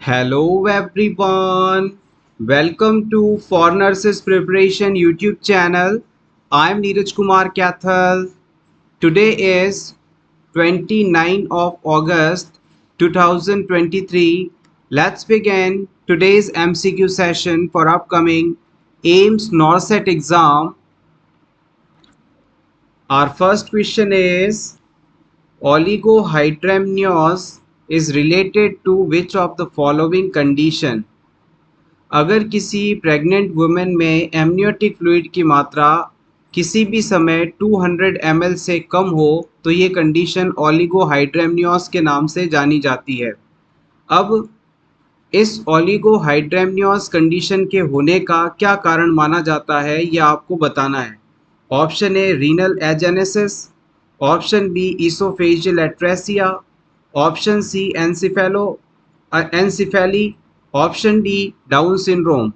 Hello everyone. Welcome to For Nurses Preparation YouTube channel. I'm Neeraj Kumar Kathal. Today is 29 of August 2023. Let's begin today's MCQ session for upcoming AIMS NORCET exam. Our first question is oligohydramnios is related to which of the following condition? अगर किसी pregnant women में amniotic fluid की मात्रा किसी भी समय 200 ml से कम हो तो ये कंडीशन ओलिगोहाइड्रेमनियोस के नाम से जानी जाती है। अब इस ओलिगोहाइड्रेमनियोस कंडीशन के होने का क्या कारण माना जाता है यह आपको बताना है। Option A renal agenesis, option B oesophageal atresia, option C anencephaly, option D Down syndrome.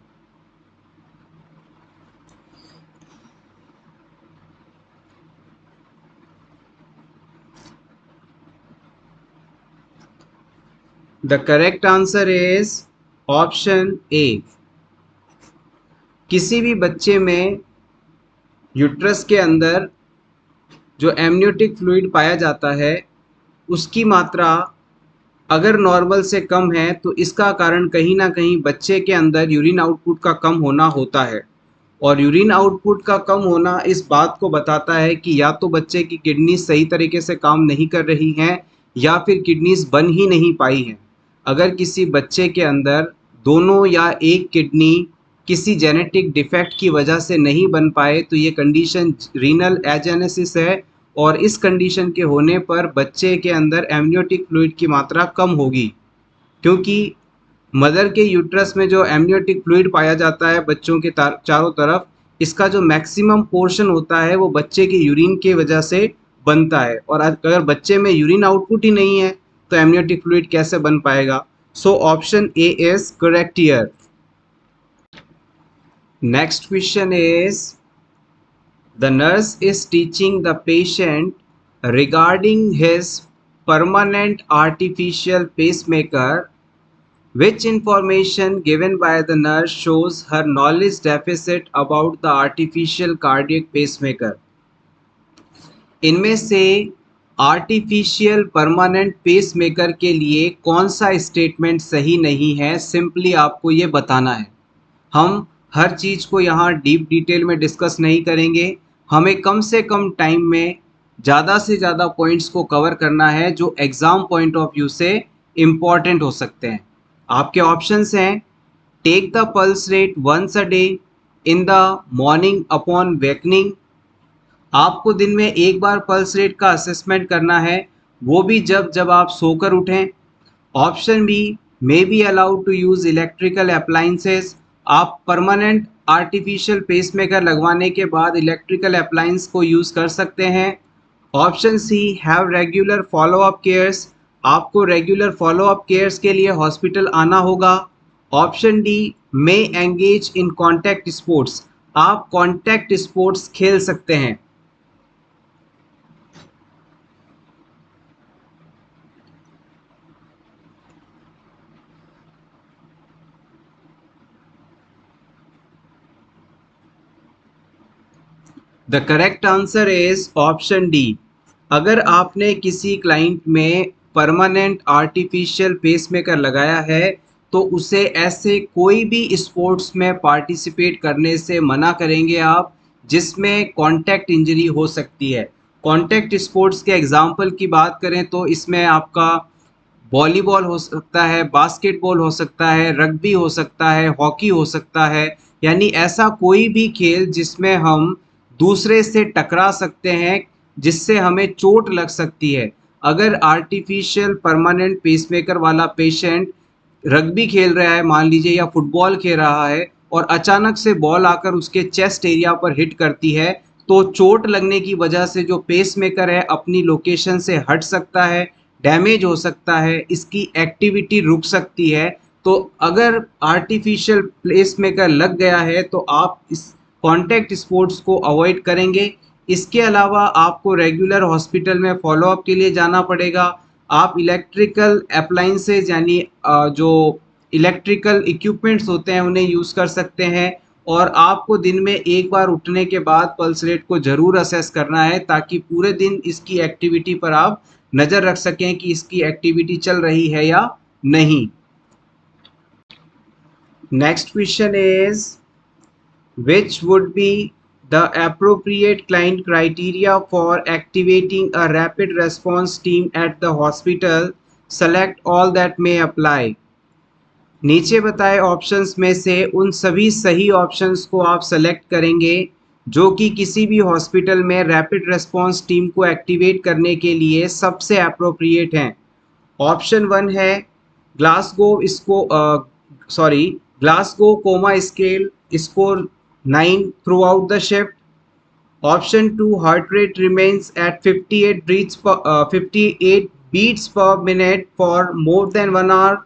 The correct answer is option A. किसी भी बच्चे में यूट्रस के अंदर जो एमनियोटिक फ्लूइड पाया जाता है उसकी मात्रा अगर नॉर्मल से कम है तो इसका कारण कहीं ना कहीं बच्चे के अंदर यूरिन आउटपुट का कम होना होता है। और यूरिन आउटपुट का कम होना इस बात को बताता है कि या तो बच्चे की किडनी सही तरीके से काम नहीं कर रही हैं या फिर किडनीज बन ही नहीं पाई हैं। अगर किसी बच्चे के अंदर दोनों या एक किडनी किसी जेनेटिक डिफेक्ट की वजह से नहीं बन पाए तो ये कंडीशन रीनल एजेनेसिस है और इस कंडीशन के होने पर बच्चे के अंदर एमनियोटिक फ्लूइड की मात्रा कम होगी, क्योंकि मदर के यूट्रस में जो एमनियोटिक फ्लूइड पाया जाता है बच्चों के चारों तरफ, इसका जो मैक्सिमम पोर्शन होता है वो बच्चे के यूरिन की वजह से बनता है। और अगर बच्चे में यूरिन आउटपुट ही नहीं है तो एमनियोटिक फ्लूइड कैसे बन पाएगा? So option A is correct here. Next question is the nurse is teaching the patient regarding his permanent artificial pacemaker. Which information given by the nurse shows her knowledge deficit about the artificial cardiac pacemaker? इनमें से artificial permanent pacemaker के लिए कौन सा statement सही नहीं है, simply आपको ये बताना है। हम हर चीज़ को यहाँ डीप डिटेल में डिस्कस नहीं करेंगे, हमें कम से कम टाइम में ज़्यादा से ज़्यादा पॉइंट्स को कवर करना है जो एग्ज़ाम पॉइंट ऑफ व्यू से इम्पॉर्टेंट हो सकते हैं। आपके ऑप्शंस हैं take the pulse rate once a day, in the morning upon wakening, आपको दिन में एक बार पल्स रेट का असेसमेंट करना है वो भी जब जब आप सोकर उठें। Option B may be allowed to use electrical appliances, आप परमानेंट आर्टिफिशियल पेसमेकर लगवाने के बाद इलेक्ट्रिकल अप्लाइंस को यूज़ कर सकते हैं। Option C have regular follow up cares, आपको रेगुलर फॉलोअप केयर्स के लिए हॉस्पिटल आना होगा। Option D may engage in contact sports, आप कॉन्टैक्ट स्पोर्ट्स खेल सकते हैं। The correct answer is option D. अगर आपने किसी क्लाइंट में परमानेंट आर्टिफिशियल पेसमेकर लगाया है तो उसे ऐसे कोई भी स्पोर्ट्स में पार्टिसिपेट करने से मना करेंगे आप जिसमें कॉन्टैक्ट इंजरी हो सकती है। कॉन्टैक्ट स्पोर्ट्स के एग्जाम्पल की बात करें तो इसमें आपका वॉलीबॉल हो सकता है, बास्केटबॉल हो सकता है, रग्बी हो सकता है, हॉकी हो सकता है, यानी ऐसा कोई भी खेल जिसमें हम दूसरे से टकरा सकते हैं जिससे हमें चोट लग सकती है। अगर आर्टिफिशियल परमानेंट पेसमेकर वाला पेशेंट रग्बी खेल रहा है मान लीजिए या फुटबॉल खेल रहा है और अचानक से बॉल आकर उसके चेस्ट एरिया पर हिट करती है तो चोट लगने की वजह से जो पेसमेकर है अपनी लोकेशन से हट सकता है, डैमेज हो सकता है, इसकी एक्टिविटी रुक सकती है। तो अगर आर्टिफिशियल पेसमेकर लग गया है तो आप इस कॉन्टैक्ट स्पोर्ट्स को अवॉइड करेंगे। इसके अलावा आपको रेगुलर हॉस्पिटल में फॉलोअप के लिए जाना पड़ेगा। आप इलेक्ट्रिकल अप्लाइंसेज यानी जो इलेक्ट्रिकल इक्विपमेंट्स होते हैं उन्हें यूज़ कर सकते हैं। और आपको दिन में एक बार उठने के बाद पल्स रेट को ज़रूर असेस करना है ताकि पूरे दिन इसकी एक्टिविटी पर आप नज़र रख सकें कि इसकी एक्टिविटी चल रही है या नहीं। Next question is which would be the appropriate client criteria for activating a rapid response team at the hospital? Select all that may apply. नीचे बताए ऑप्शंस में से उन सभी सही ऑप्शंस को आप सेलेक्ट करेंगे जो कि किसी भी हॉस्पिटल में रैपिड रेस्पॉन्स टीम को एक्टिवेट करने के लिए सबसे अप्रोप्रिएट हैं। ऑप्शन 1 है Glasgow Glasgow coma scale score 9 throughout the shift. Option 2 heart rate remains at 58 beats per minute for more than 1 hour।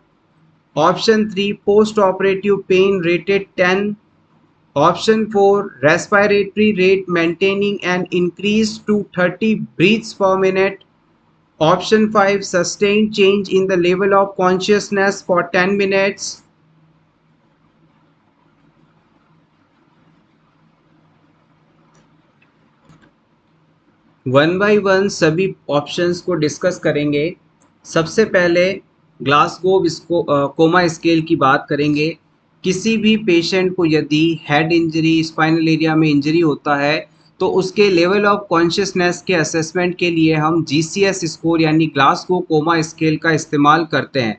Option 3 post operative pain rated 10। Option 4 respiratory rate maintaining and increased to 30 breaths per minute। Option 5 sustained change in the level of consciousness for 10 minutes। One by one सभी options को discuss करेंगे। सबसे पहले Glasgow coma scale की बात करेंगे। किसी भी पेशेंट को यदि हेड इंजरी स्पाइनल एरिया में इंजरी होता है तो उसके लेवल ऑफ कॉन्शियसनेस के असेसमेंट के लिए हम जीसीएस स्कोर यानी ग्लासगो कोमा स्केल का इस्तेमाल करते हैं।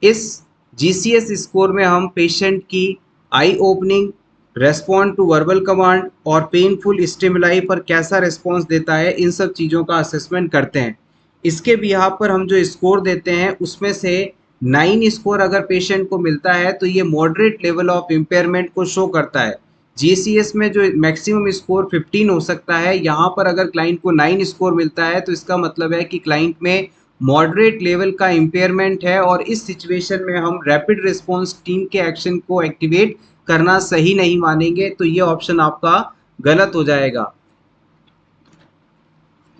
इस जीसीएस स्कोर में हम पेशेंट की eye opening, respond to verbal command और पेनफुल स्टिमुलाई पर कैसा रिस्पॉन्स देता है, इन सब चीज़ों का असेसमेंट करते हैं। इसके बिहाफ पर हम जो स्कोर देते हैं उसमें से 9 स्कोर अगर पेशेंट को मिलता है तो ये मॉडरेट लेवल ऑफ इम्पेयरमेंट को शो करता है। जीसीएस में जो मैक्सिमम स्कोर 15 हो सकता है, यहाँ पर अगर क्लाइंट को 9 स्कोर मिलता है तो इसका मतलब है कि क्लाइंट में मॉडरेट लेवल का इम्पेयरमेंट है और इस सिचुएशन में हम रैपिड रिस्पॉन्स टीम के एक्शन को एक्टिवेट करना सही नहीं मानेंगे, तो ये ऑप्शन आपका गलत हो जाएगा।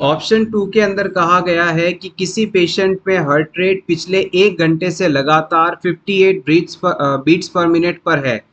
ऑप्शन 2 के अंदर कहा गया है कि किसी पेशेंट में हार्ट रेट पिछले 1 घंटे से लगातार 58 बीट्स पर मिनट पर है।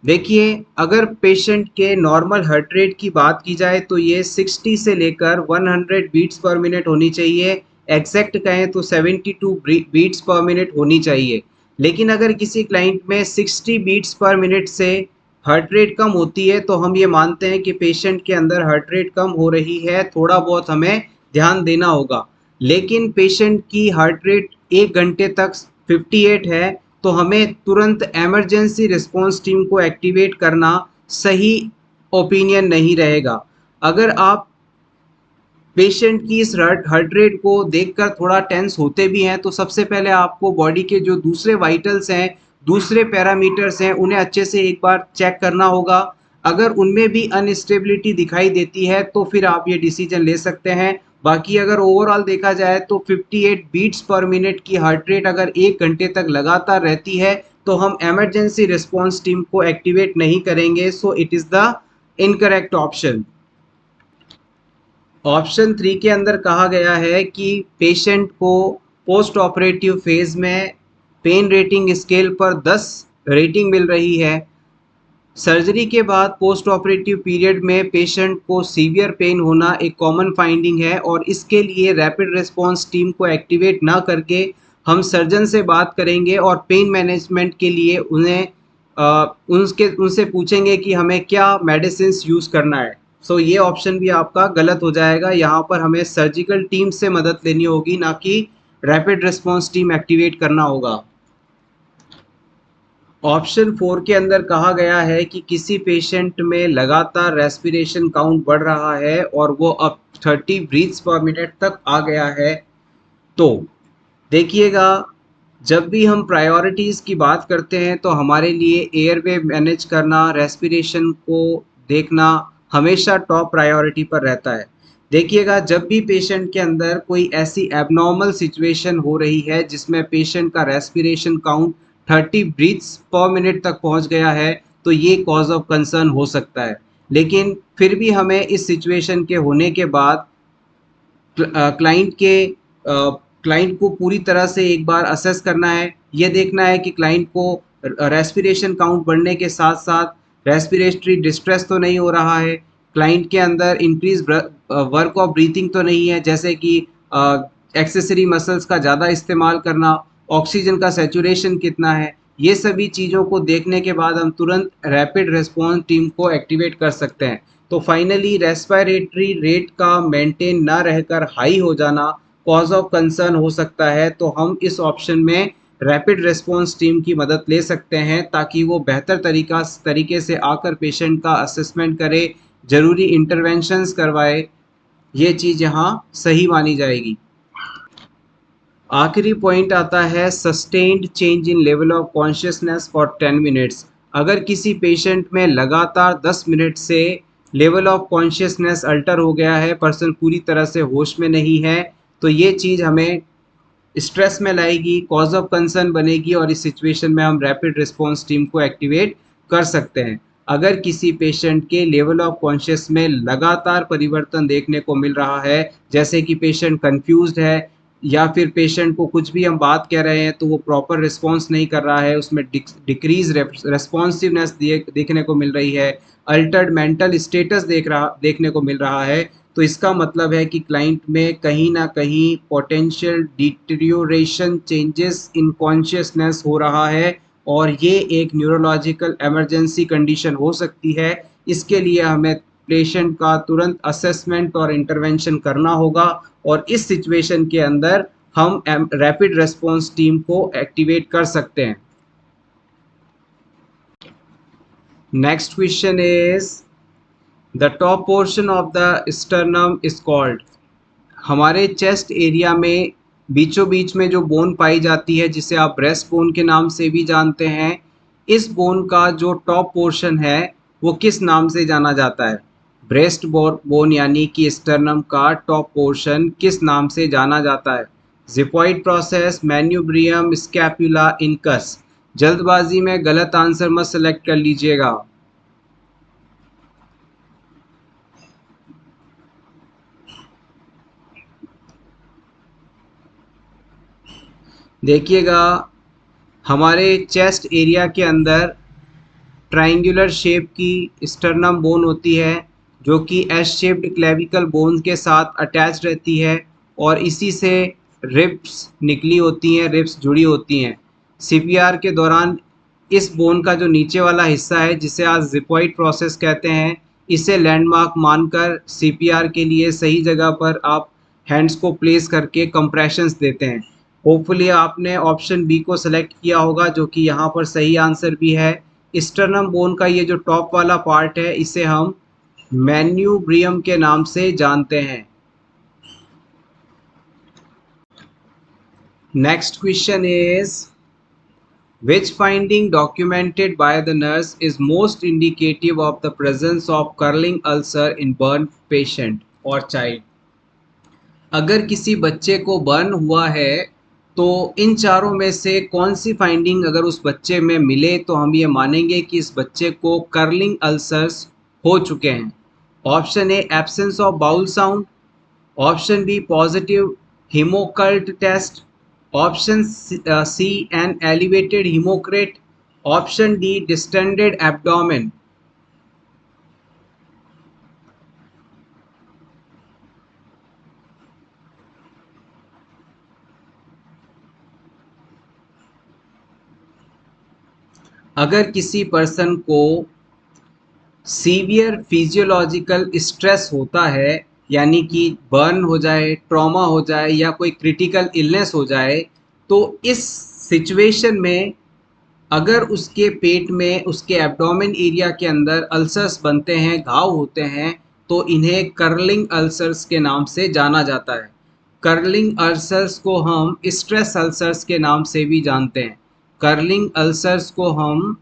देखिए, अगर पेशेंट के नॉर्मल हार्ट रेट की बात की जाए तो ये 60 से लेकर 100 बीट्स पर मिनट होनी चाहिए। एग्जैक्ट कहें तो 72 बीट्स पर मिनट होनी चाहिए। लेकिन अगर किसी क्लाइंट में 60 बीट्स पर मिनट से हार्ट रेट कम होती है तो हम ये मानते हैं कि पेशेंट के अंदर हार्ट रेट कम हो रही है, थोड़ा बहुत हमें ध्यान देना होगा। लेकिन पेशेंट की हार्ट रेट 1 घंटे तक 58 है तो हमें तुरंत इमरजेंसी रिस्पॉन्स टीम को एक्टिवेट करना सही ओपिनियन नहीं रहेगा। अगर आप पेशेंट की इस हार्ट रेट को देखकर थोड़ा टेंस होते भी हैं तो सबसे पहले आपको बॉडी के जो दूसरे वाइटल्स हैं, दूसरे पैरामीटर्स हैं, उन्हें अच्छे से एक बार चेक करना होगा। अगर उनमें भी अनस्टेबिलिटी दिखाई देती है तो फिर आप ये डिसीजन ले सकते हैं। बाकी अगर ओवरऑल देखा जाए तो 58 बीट्स पर मिनट की हार्ट रेट अगर 1 घंटे तक लगातार रहती है तो हम इमरजेंसी रिस्पॉन्स टीम को एक्टिवेट नहीं करेंगे। So it is the incorrect option. Option 3 के अंदर कहा गया है कि पेशेंट को पोस्ट ऑपरेटिव फेज में पेन रेटिंग स्केल पर 10 रेटिंग मिल रही है। सर्जरी के बाद पोस्ट ऑपरेटिव पीरियड में पेशेंट को सीवियर पेन होना एक कॉमन फाइंडिंग है और इसके लिए रैपिड रिस्पॉन्स टीम को एक्टिवेट ना करके हम सर्जन से बात करेंगे और पेन मैनेजमेंट के लिए उनसे पूछेंगे कि हमें क्या मेडिसिन यूज़ करना है। सो ये ऑप्शन भी आपका गलत हो जाएगा। यहाँ पर हमें सर्जिकल टीम से मदद लेनी होगी, ना कि रैपिड रिस्पॉन्स टीम एक्टिवेट करना होगा। ऑप्शन 4 के अंदर कहा गया है कि किसी पेशेंट में लगातार रेस्पिरेशन काउंट बढ़ रहा है और वो अब 30 ब्रीथ्स पर मिनट तक आ गया है। तो देखिएगा, जब भी हम प्रायोरिटीज़ की बात करते हैं तो हमारे लिए एयरवे मैनेज करना, रेस्पिरेशन को देखना हमेशा टॉप प्रायोरिटी पर रहता है। देखिएगा, जब भी पेशेंट के अंदर कोई ऐसी एबनॉर्मल सिचुएशन हो रही है जिसमें पेशेंट का respiration count 30 breaths per minute तक पहुंच गया है तो ये कॉज ऑफ कंसर्न हो सकता है। लेकिन फिर भी हमें इस सिचुएशन के होने के बाद क्लाइंट के क्लाइंट को पूरी तरह से एक बार असेस करना है। ये देखना है कि क्लाइंट को रेस्पिरेशन काउंट बढ़ने के साथ साथ रेस्पिरेटरी डिस्ट्रेस तो नहीं हो रहा है, क्लाइंट के अंदर इंक्रीज वर्क ऑफ ब्रीथिंग तो नहीं है, जैसे कि एक्सेसरी मसल्स का ज़्यादा इस्तेमाल करना, ऑक्सीजन का सेचुरेशन कितना है। ये सभी चीज़ों को देखने के बाद हम तुरंत रैपिड रिस्पॉन्स टीम को एक्टिवेट कर सकते हैं। तो फाइनली रेस्पिरेटरी रेट का मेंटेन ना रहकर हाई हो जाना कॉज ऑफ कंसर्न हो सकता है, तो हम इस ऑप्शन में रैपिड रिस्पॉन्स टीम की मदद ले सकते हैं ताकि वो बेहतर तरीके से आकर पेशेंट का असेसमेंट करे, ज़रूरी इंटरवेंशंस करवाए। ये चीज़ यहाँ सही मानी जाएगी। आखिरी पॉइंट आता है sustained change in level of consciousness for 10 minutes. अगर किसी पेशेंट में लगातार 10 मिनट से लेवल ऑफ कॉन्शियसनेस अल्टर हो गया है, पर्सन पूरी तरह से होश में नहीं है, तो ये चीज़ हमें स्ट्रेस में लाएगी, कॉज ऑफ कंसर्न बनेगी और इस सिचुएशन में हम रैपिड रिस्पॉन्स टीम को एक्टिवेट कर सकते हैं। अगर किसी पेशेंट के लेवल ऑफ कॉन्शियस में लगातार परिवर्तन देखने को मिल रहा है, जैसे कि पेशेंट कंफ्यूज्ड है या फिर पेशेंट को कुछ भी हम बात कह रहे हैं तो वो प्रॉपर रिस्पॉन्स नहीं कर रहा है, उसमें डिक्रीज रेस्पॉन्सिवनेस देखने को मिल रही है, अल्टर्ड मेंटल स्टेटस देखने को मिल रहा है, तो इसका मतलब है कि क्लाइंट में कहीं ना कहीं potential deterioration changes in consciousness हो रहा है और ये एक न्यूरोलॉजिकल इमरजेंसी कंडीशन हो सकती है। इसके लिए हमें पेशेंट का तुरंत असेसमेंट और इंटरवेंशन करना होगा और इस सिचुएशन के अंदर हम रैपिड रेस्पॉन्स टीम को एक्टिवेट कर सकते हैं। Next question is the top portion of the sternum is called. हमारे चेस्ट एरिया में बीचों बीच में जो बोन पाई जाती है, जिसे आप ब्रेस्ट बोन के नाम से भी जानते हैं, इस बोन का जो टॉप पोर्शन है वो किस नाम से जाना जाता है? ब्रेस्ट बोन यानी कि स्टर्नम का टॉप पोर्शन किस नाम से जाना जाता है? जिपॉइड प्रोसेस, मैन्यूब्रियम, स्कैपुला, इनकस। जल्दबाजी में गलत आंसर मत सेलेक्ट कर लीजिएगा। देखिएगा, हमारे चेस्ट एरिया के अंदर ट्रायंगुलर शेप की स्टर्नम बोन होती है जो कि एस शेप्ड क्लेविकल बोन के साथ अटैच रहती है और इसी से रिब्स निकली होती हैं, रिब्स जुड़ी होती हैं। सीपीआर के दौरान इस बोन का जो नीचे वाला हिस्सा है, जिसे आज जिपॉइड प्रोसेस कहते हैं, इसे लैंडमार्क मानकर सीपीआर के लिए सही जगह पर आप हैंड्स को प्लेस करके कंप्रेशंस देते हैं। होपफुली आपने ऑप्शन बी को सेलेक्ट किया होगा, जो कि यहाँ पर सही आंसर भी है। स्टर्नम बोन का ये जो टॉप वाला पार्ट है, इसे हम मैन्यूब्रियम के नाम से जानते हैं। Next question is which finding documented by the nurse is most indicative of the presence of curling ulcer in burn patient or child? अगर किसी बच्चे को बर्न हुआ है तो इन चारों में से कौन सी फाइंडिंग अगर उस बच्चे में मिले तो हम ये मानेंगे कि इस बच्चे को कर्लिंग अल्सर्स हो चुके हैं? Option A absence of bowel sound, option B positive hemoccult test, option C an elevated haematocrit, option D distended abdomen. अगर किसी पर्सन को सीवियर फिजियोलॉजिकल स्ट्रेस होता है, यानी कि बर्न हो जाए, ट्रॉमा हो जाए या कोई क्रिटिकल इलनेस हो जाए, तो इस सिचुएशन में अगर उसके पेट में, उसके एब्डोमेन एरिया के अंदर अल्सर्स बनते हैं, घाव होते हैं, तो इन्हें कर्लिंग अल्सर्स के नाम से जाना जाता है। कर्लिंग अल्सर्स को हम स्ट्रेस अल्सर्स के नाम से भी जानते हैं। कर्लिंग अल्सर्स को हम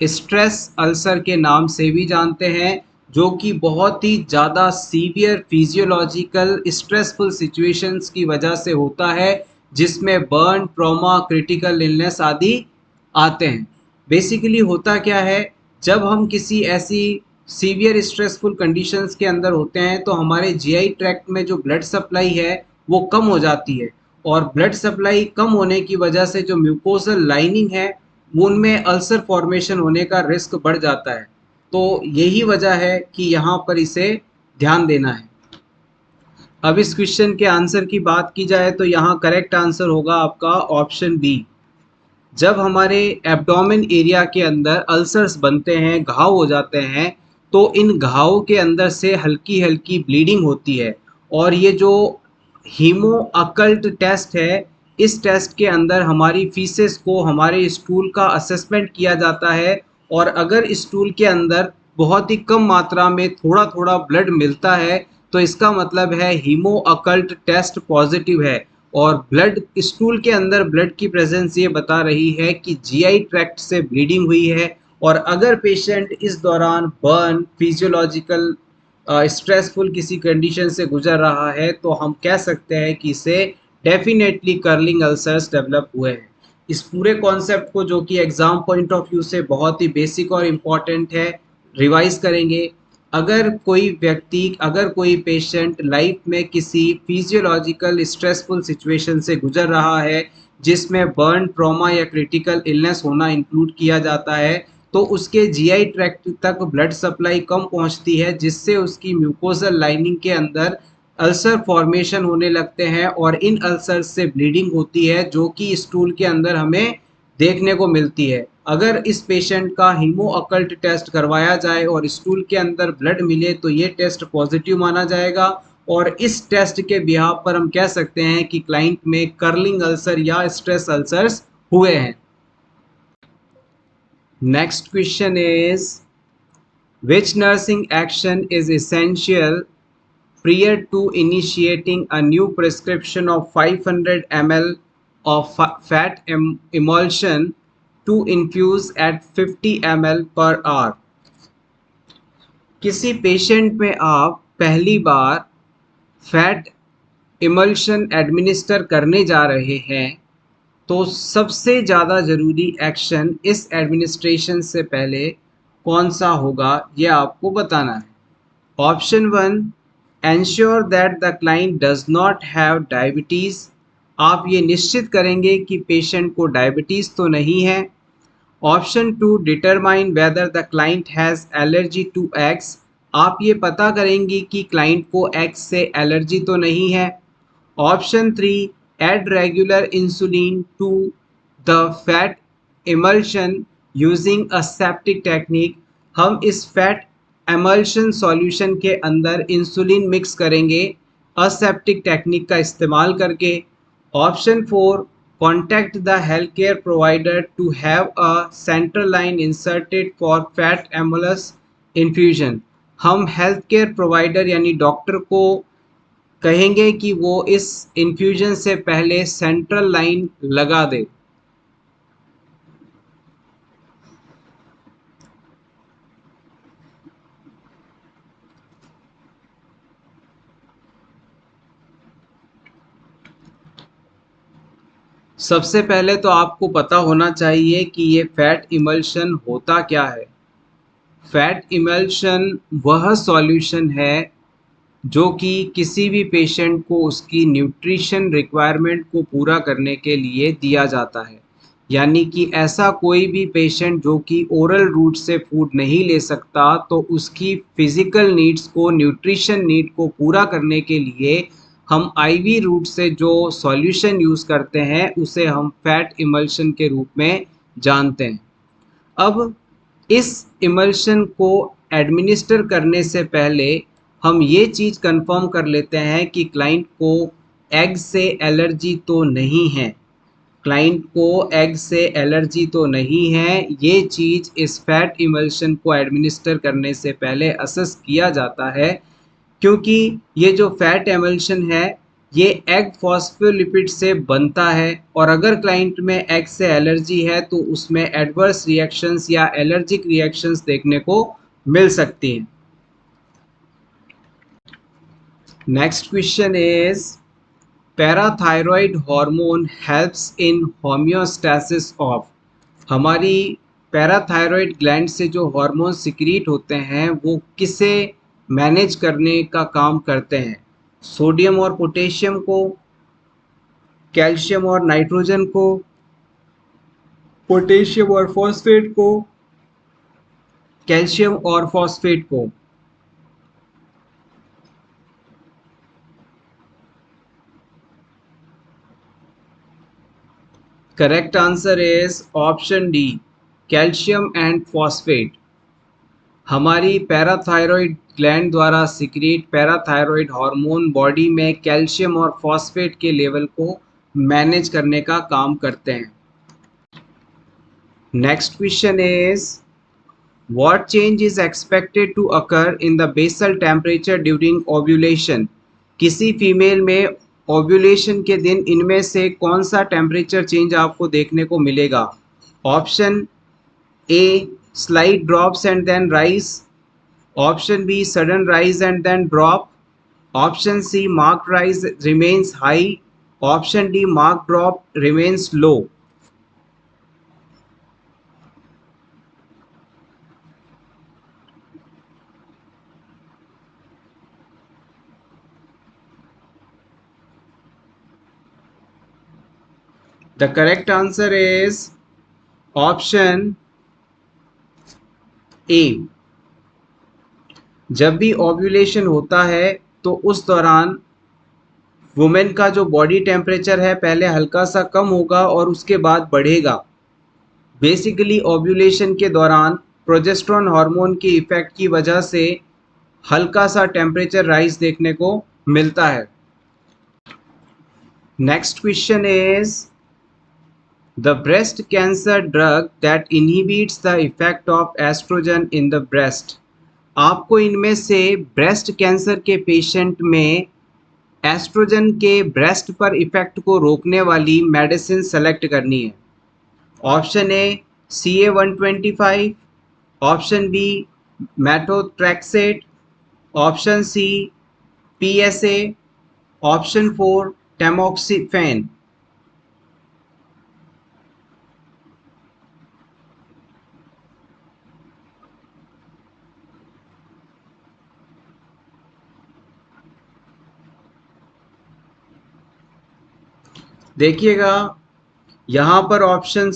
स्ट्रेस अल्सर के नाम से भी जानते हैं, जो कि बहुत ही ज़्यादा सीवियर फिजियोलॉजिकल स्ट्रेसफुल सिचुएशंस की वजह से होता है, जिसमें बर्न, ट्रॉमा, क्रिटिकल इलनेस आदि आते हैं। बेसिकली होता क्या है, जब हम किसी ऐसी सीवियर स्ट्रेसफुल कंडीशंस के अंदर होते हैं तो हमारे जीआई ट्रैक्ट में जो ब्लड सप्लाई है वो कम हो जाती है और ब्लड सप्लाई कम होने की वजह से जो म्यूकोसल लाइनिंग है उनमें अल्सर फॉर्मेशन होने का रिस्क बढ़ जाता है। तो यही वजह है कि यहाँ पर इसे ध्यान देना है। अब इस क्वेश्चन के आंसर की बात की जाए तो यहाँ करेक्ट आंसर होगा आपका ऑप्शन बी। जब हमारे एब्डोमेन एरिया के अंदर अल्सर्स बनते हैं, घाव हो जाते हैं, तो इन घावों के अंदर से हल्की हल्की ब्लीडिंग होती है। और ये जो हीमो अकल्ट टेस्ट है, इस टेस्ट के अंदर हमारी फीसेस को, हमारे स्टूल का असेसमेंट किया जाता है। और अगर स्टूल के अंदर बहुत ही कम मात्रा में थोड़ा थोड़ा ब्लड मिलता है तो इसका मतलब है हीमो अकल्ट टेस्ट पॉजिटिव है। और ब्लड, स्टूल के अंदर ब्लड की प्रेजेंस ये बता रही है कि जीआई ट्रैक्ट से ब्लीडिंग हुई है। और अगर पेशेंट इस दौरान बर्न, फिजियोलॉजिकल स्ट्रेसफुल किसी कंडीशन से गुजर रहा है तो हम कह सकते हैं कि इसे डेफिनेटली कर्लिंग अल्सर्स डेवलप हुए हैं। इस पूरे कॉन्सेप्ट को, जो कि एग्जाम पॉइंट ऑफ व्यू से बहुत ही बेसिक और इम्पॉर्टेंट है, रिवाइज करेंगे। अगर कोई व्यक्ति, अगर कोई पेशेंट लाइफ में किसी फिजियोलॉजिकल स्ट्रेसफुल सिचुएशन से गुजर रहा है जिसमें बर्न, ट्रॉमा या क्रिटिकल इलनेस होना इंक्लूड किया जाता है, तो उसके जीआई ट्रैक्ट तक ब्लड सप्लाई कम पहुंचती है जिससे उसकी म्यूकोजल लाइनिंग के अंदर अल्सर फॉर्मेशन होने लगते हैं और इन अल्सर से ब्लीडिंग होती है जो कि स्टूल के अंदर हमें देखने को मिलती है। अगर इस पेशेंट का हीमो अकल्ट टेस्ट करवाया जाए और स्टूल के अंदर ब्लड मिले तो ये टेस्ट पॉजिटिव माना जाएगा। और इस टेस्ट के बिहाफ पर हम कह सकते हैं कि क्लाइंट में कर्लिंग अल्सर या स्ट्रेस अल्सर्स हुए हैं। Next question is, which nursing action is essential prior to initiating a new prescription of 500 ml of fat emulsion to infuse at 50 ml per hour? किसी पेशेंट में आप पहली बार fat emulsion administer करने जा रहे हैं तो सबसे ज़्यादा ज़रूरी एक्शन इस एडमिनिस्ट्रेशन से पहले कौन सा होगा, ये आपको बताना है। Option 1, ensure that the client does not have diabetes. आप ये निश्चित करेंगे कि पेशेंट को डायबिटीज़ तो नहीं है। Option 2, determine whether the client has allergy to eggs. आप ये पता करेंगे कि क्लाइंट को एग्स से एलर्जी तो नहीं है। Option 3, add regular insulin to the fat emulsion using aseptic technique। हम इस फैट एमल्शन सॉल्यूशन के अंदर इंसुलिन मिक्स करेंगे असेप्टिक टेक्निक का इस्तेमाल करके। Option 4, contact the health care provider to have a central line inserted for fat emulsion infusion. हम health care provider यानी डॉक्टर को कहेंगे कि वो इस इन्फ्यूजन से पहले सेंट्रल लाइन लगा दे। सबसे पहले तो आपको पता होना चाहिए कि ये फैट इमल्शन होता क्या है। फैट इमल्शन वह सॉल्यूशन है जो कि किसी भी पेशेंट को उसकी न्यूट्रिशन रिक्वायरमेंट को पूरा करने के लिए दिया जाता है। यानी कि ऐसा कोई भी पेशेंट जो कि ओरल रूट से फूड नहीं ले सकता तो उसकी फिज़िकल नीड्स को, न्यूट्रिशन नीड को पूरा करने के लिए हम आईवी रूट से जो सॉल्यूशन यूज़ करते हैं उसे हम फैट इमल्शन के रूप में जानते हैं। अब इस इमल्शन को एडमिनिस्टर करने से पहले हम ये चीज़ कंफर्म कर लेते हैं कि क्लाइंट को एग से एलर्जी तो नहीं है। क्लाइंट को एग से एलर्जी तो नहीं है, ये चीज़ इस फैट इमल्शन को एडमिनिस्टर करने से पहले असेस किया जाता है। क्योंकि ये जो फैट एमल्शन है ये एग फॉस्फोलिपिड से बनता है और अगर क्लाइंट में एग से एलर्जी है तो उसमें एडवर्स रिएक्शंस या एलर्जिक रिएक्शंस देखने को मिल सकती हैं। Next question is, parathyroid hormone helps in homeostasis of. हमारी पैराथायरॉयड ग्लैंड से जो हार्मोन सिक्रीट होते हैं वो किसे मैनेज करने का काम करते हैं? सोडियम और पोटेशियम को। कैल्शियम और नाइट्रोजन को, पोटेशियम और फॉस्फेट को, कैल्शियम और फॉस्फेट को। Correct answer is option D, calcium and phosphate. हमारी पैराथायरॉयड ग्लैंड द्वारा सिक्रीट पैराथायरॉयड हार्मोन बॉडी में कैल्शियम और फॉस्फेट के लेवल को मैनेज करने का काम करते हैं। Next question is what change is expected to occur in the basal temperature during ovulation. किसी फीमेल में ओव्यूलेशन के दिन इनमें से कौन सा टेम्परेचर चेंज आपको देखने को मिलेगा। Option A slight drops and then rise, option B sudden rise and then drop, option C marked rise remains high, option D marked drop remains low। The correct answer is option A। जब भी ovulation होता है तो उस दौरान women का जो body temperature है पहले हल्का सा कम होगा और उसके बाद बढ़ेगा। बेसिकली ओव्यूलेशन के दौरान प्रोजेस्टेरोन हार्मोन के इफेक्ट की वजह से हल्का सा टेम्परेचर राइज देखने को मिलता है। Next question is the breast cancer drug that inhibits the effect of oestrogen in the breast. आपको इनमें से ब्रेस्ट कैंसर के पेशेंट में एस्ट्रोजन के ब्रेस्ट पर इफेक्ट को रोकने वाली मेडिसिन सेलेक्ट करनी है। Option A CA-125, option B methotrexate, option C PSA, option 4 tamoxifen. देखिएगा यहाँ पर ऑप्शन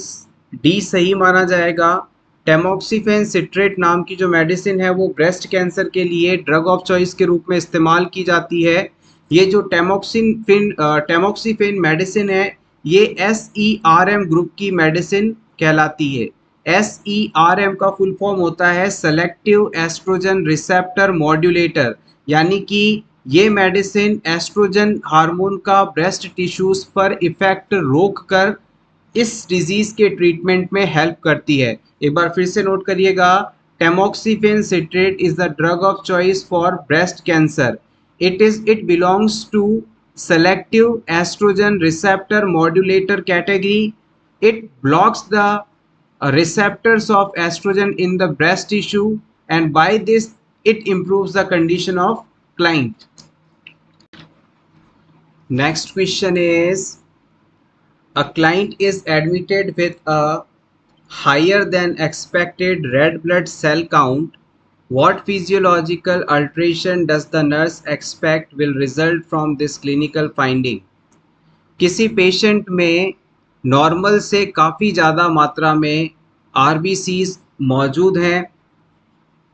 डी सही माना जाएगा। टैमोक्सिफेन सिट्रेट नाम की जो मेडिसिन है वो ब्रेस्ट कैंसर के लिए ड्रग ऑफ चॉइस के रूप में इस्तेमाल की जाती है। ये जो टैमोक्सिफेन मेडिसिन है ये SERM ग्रुप की मेडिसिन कहलाती है। SERM का फुल फॉर्म होता है सेलेक्टिव एस्ट्रोजन रिसेप्टर मॉड्यूलेटर, यानी कि ये मेडिसिन एस्ट्रोजन हार्मोन का ब्रेस्ट टिश्यूज पर इफेक्ट रोक कर इस डिजीज के ट्रीटमेंट में हेल्प करती है। एक बार फिर से नोट करिएगा, tamoxifen citrate is the drug of choice for breast cancer. It belongs to selective oestrogen receptor modulator category. It blocks the receptors of estrogen in the breast tissue, and by this it improves the condition of client. Next question is a client is admitted with a higher than expected red blood cell count. What physiological alteration does the nurse expect will result from this clinical finding? किसी patient में normal से काफ़ी ज़्यादा मात्रा में RBCs मौजूद हैं।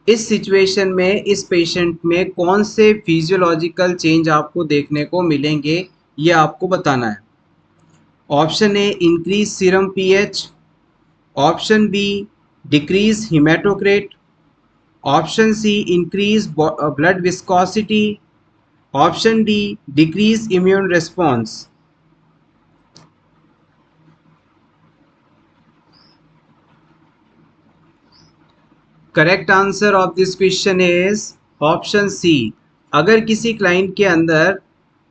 इस सिचुएशन में इस पेशेंट में कौन से फिजियोलॉजिकल चेंज आपको देखने को मिलेंगे ये आपको बताना है। Option A increase serum pH, option B decrease haematocrit, option C increase blood viscosity, option D decrease immune response. Correct answer of this question is option C. अगर किसी क्लाइंट के अंदर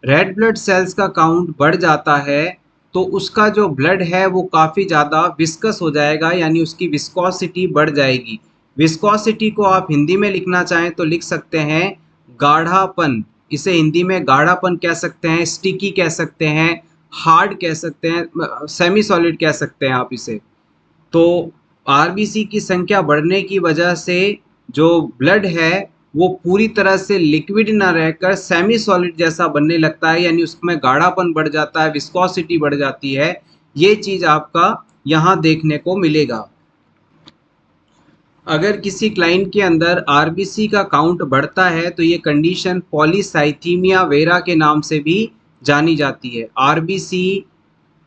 रेड ब्लड सेल्स का count बढ़ जाता है तो उसका जो ब्लड है वो काफ़ी ज़्यादा विस्कस हो जाएगा, यानी उसकी विस्कोसिटी बढ़ जाएगी। विस्कोसिटी को आप हिंदी में लिखना चाहें तो लिख सकते हैं गाढ़ापन। इसे हिंदी में गाढ़ापन कह सकते हैं, स्टिकी कह सकते हैं, हार्ड कह सकते हैं, सेमी सॉलिड कह सकते हैं आप इसे। तो RBC की संख्या बढ़ने की वजह से जो ब्लड है वो पूरी तरह से लिक्विड ना रहकर सेमी सॉलिड जैसा बनने लगता है, यानी उसमें गाढ़ापन बढ़ जाता है, विस्कोसिटी बढ़ जाती है। ये चीज़ आपका यहाँ देखने को मिलेगा। अगर किसी क्लाइंट के अंदर आरबीसी का काउंट बढ़ता है तो ये कंडीशन पॉलीसाइथीमिया वेरा के नाम से भी जानी जाती है। आरबीसी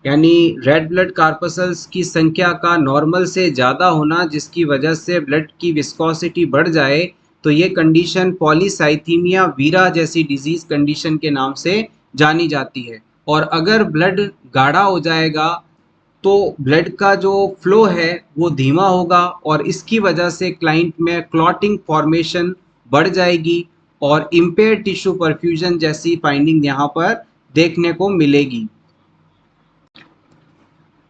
यानी रेड ब्लड कार्पसल्स की संख्या का नॉर्मल से ज़्यादा होना, जिसकी वजह से ब्लड की विस्कोसिटी बढ़ जाए, तो ये कंडीशन पॉलीसाइथीमिया वीरा जैसी डिजीज कंडीशन के नाम से जानी जाती है। और अगर ब्लड गाढ़ा हो जाएगा तो ब्लड का जो फ्लो है वो धीमा होगा और इसकी वजह से क्लाइंट में क्लॉटिंग फॉर्मेशन बढ़ जाएगी और इम्पेयर टिश्यू परफ्यूजन जैसी फाइंडिंग यहाँ पर देखने को मिलेगी।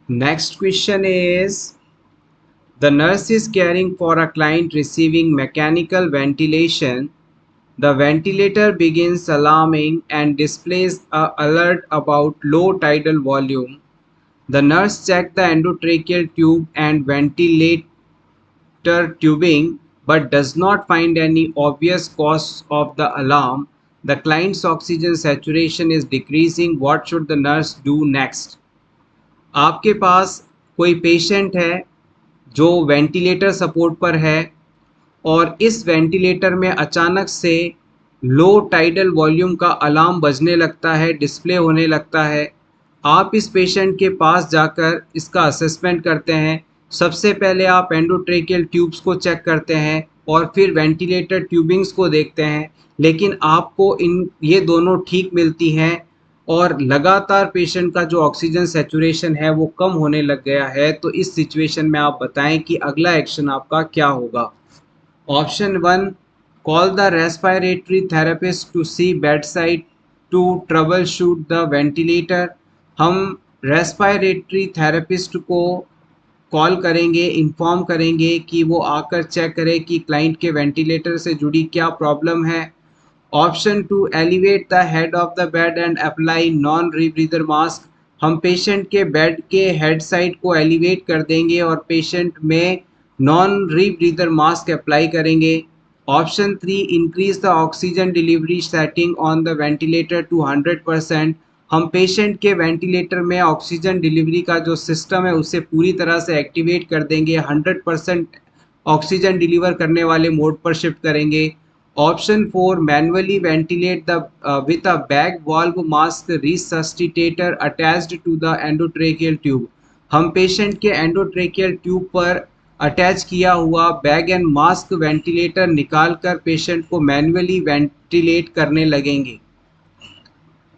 Next question is the nurse is caring for a client receiving mechanical ventilation. The ventilator begins alarming and displays a alert about low tidal volume. The nurse checked the endotracheal tube and ventilator tubing but does not find any obvious cause of the alarm. The client's oxygen saturation is decreasing. What should the nurse do next? आपके पास कोई patient है जो ventilator support पर है और इस ventilator में अचानक से लो टाइडल वॉल्यूम का अलार्म बजने लगता है, डिस्प्ले होने लगता है। आप इस पेशेंट के पास जाकर इसका असेसमेंट करते हैं। सबसे पहले आप एंडोट्रेकियल ट्यूब्स को चेक करते हैं और फिर वेंटिलेटर ट्यूबिंग्स को देखते हैं, लेकिन आपको ये दोनों ठीक मिलती हैं और लगातार पेशेंट का जो ऑक्सीजन सैचुरेशन है वो कम होने लग गया है। तो इस सिचुएशन में आप बताएं कि अगला एक्शन आपका क्या होगा। Option 1, call the respiratory therapist to see bedside to troubleshoot the ventilator. हम रेस्पिरेटरी थेरेपिस्ट को कॉल करेंगे, इन्फॉर्म करेंगे कि वो आकर चेक करे कि क्लाइंट के वेंटिलेटर से जुड़ी क्या प्रॉब्लम है। Option 2, elevate the head of the bed and apply non rebreather mask. हम पेशेंट के बेड के हेड साइड को एलिवेट कर देंगे और पेशेंट में नॉन रीब्रीदर मास्क अप्लाई करेंगे। Option 3, increase the oxygen delivery setting on the ventilator to 100%। हम पेशेंट के वेंटिलेटर में ऑक्सीजन डिलीवरी का जो सिस्टम है उसे पूरी तरह से एक्टिवेट कर देंगे, 100% ऑक्सीजन डिलीवर करने वाले मोड पर शिफ्ट करेंगे। Option 4, manually ventilate the with a bag valve mask resuscitator attached to the endotracheal tube. हम पेशेंट के एंडोट्रेकियल ट्यूब पर अटैच किया हुआ बैग एंड मास्क वेंटिलेटर निकालकर पेशेंट को मैन्युअली वेंटिलेट करने लगेंगे।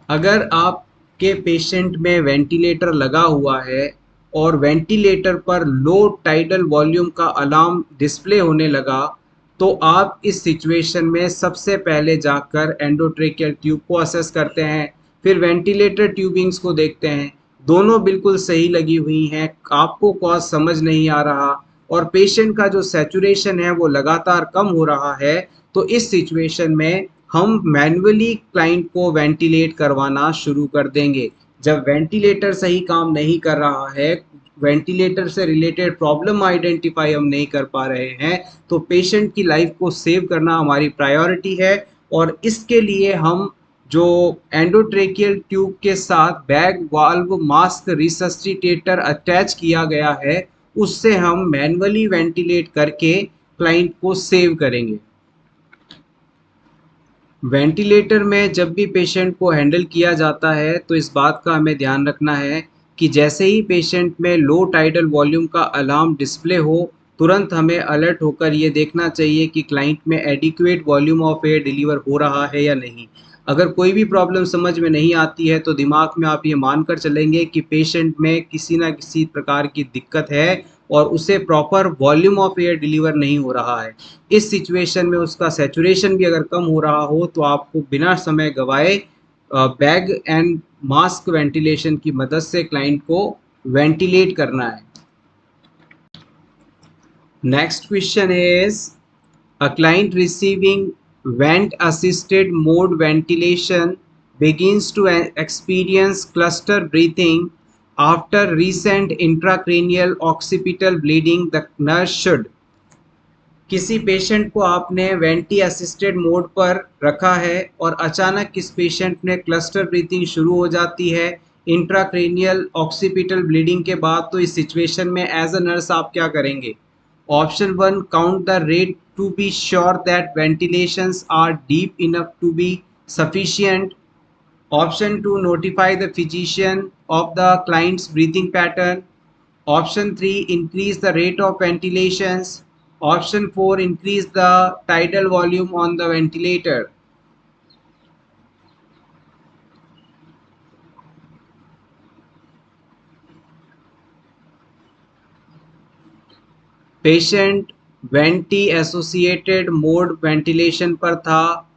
अगर आपके पेशेंट में वेंटिलेटर लगा हुआ है और वेंटिलेटर पर लो टाइडल वॉल्यूम का अलार्म डिस्प्ले होने लगा, तो आप इस सिचुएशन में सबसे पहले जाकर एंडोट्रेकियल ट्यूब को असेस करते हैं, फिर वेंटिलेटर ट्यूबिंग्स को देखते हैं। दोनों बिल्कुल सही लगी हुई हैं, आपको कॉज समझ नहीं आ रहा और पेशेंट का जो सैचुरेशन है वो लगातार कम हो रहा है, तो इस सिचुएशन में हम मैन्युअली क्लाइंट को वेंटिलेट करवाना शुरू कर देंगे। जब वेंटिलेटर सही काम नहीं कर रहा है, वेंटिलेटर से रिलेटेड प्रॉब्लम आइडेंटिफाई हम नहीं कर पा रहे हैं, तो पेशेंट की लाइफ को सेव करना हमारी प्रायोरिटी है और इसके लिए हम जो एंडोट्रेकियल ट्यूब के साथ बैग वाल्व मास्क रिसस्टिटेटर अटैच किया गया है उससे हम मैन्युअली वेंटिलेट करके क्लाइंट को सेव करेंगे। वेंटिलेटर में जब भी पेशेंट को हैंडल किया जाता है तो इस बात का हमें ध्यान रखना है कि जैसे ही पेशेंट में लो टाइडल वॉल्यूम का अलार्म डिस्प्ले हो, तुरंत हमें अलर्ट होकर ये देखना चाहिए कि क्लाइंट में adequate volume of air deliver हो रहा है या नहीं। अगर कोई भी प्रॉब्लम समझ में नहीं आती है तो दिमाग में आप ये मानकर चलेंगे कि पेशेंट में किसी ना किसी प्रकार की दिक्कत है और उसे proper volume of air deliver नहीं हो रहा है। इस सिचुएशन में उसका सैचुरेशन भी अगर कम हो रहा हो तो आपको बिना समय गवाए बैग एंड मास्क वेंटिलेशन की मदद से क्लाइंट को वेंटिलेट करना है। Next question is a client receiving vent assisted mode ventilation begins to experience cluster breathing after recent intracranial occipital bleeding. The nurse should किसी पेशेंट को आपने वेंटी असिस्टेड मोड पर रखा है और अचानक इस पेशेंट में क्लस्टर ब्रीथिंग शुरू हो जाती है इंट्राक्रेनियल ऑक्सीपिटल ब्लीडिंग के बाद, तो इस सिचुएशन में एज अ नर्स आप क्या करेंगे? Option one, count the rate to be sure that ventilations are deep enough to be sufficient. Option 2, notify the physician of the client's breathing pattern. Option 3, increase the rate of ventilations. Option 4, increase the tidal volume on the ventilator. Patient vanity associated mode ventilation पर था।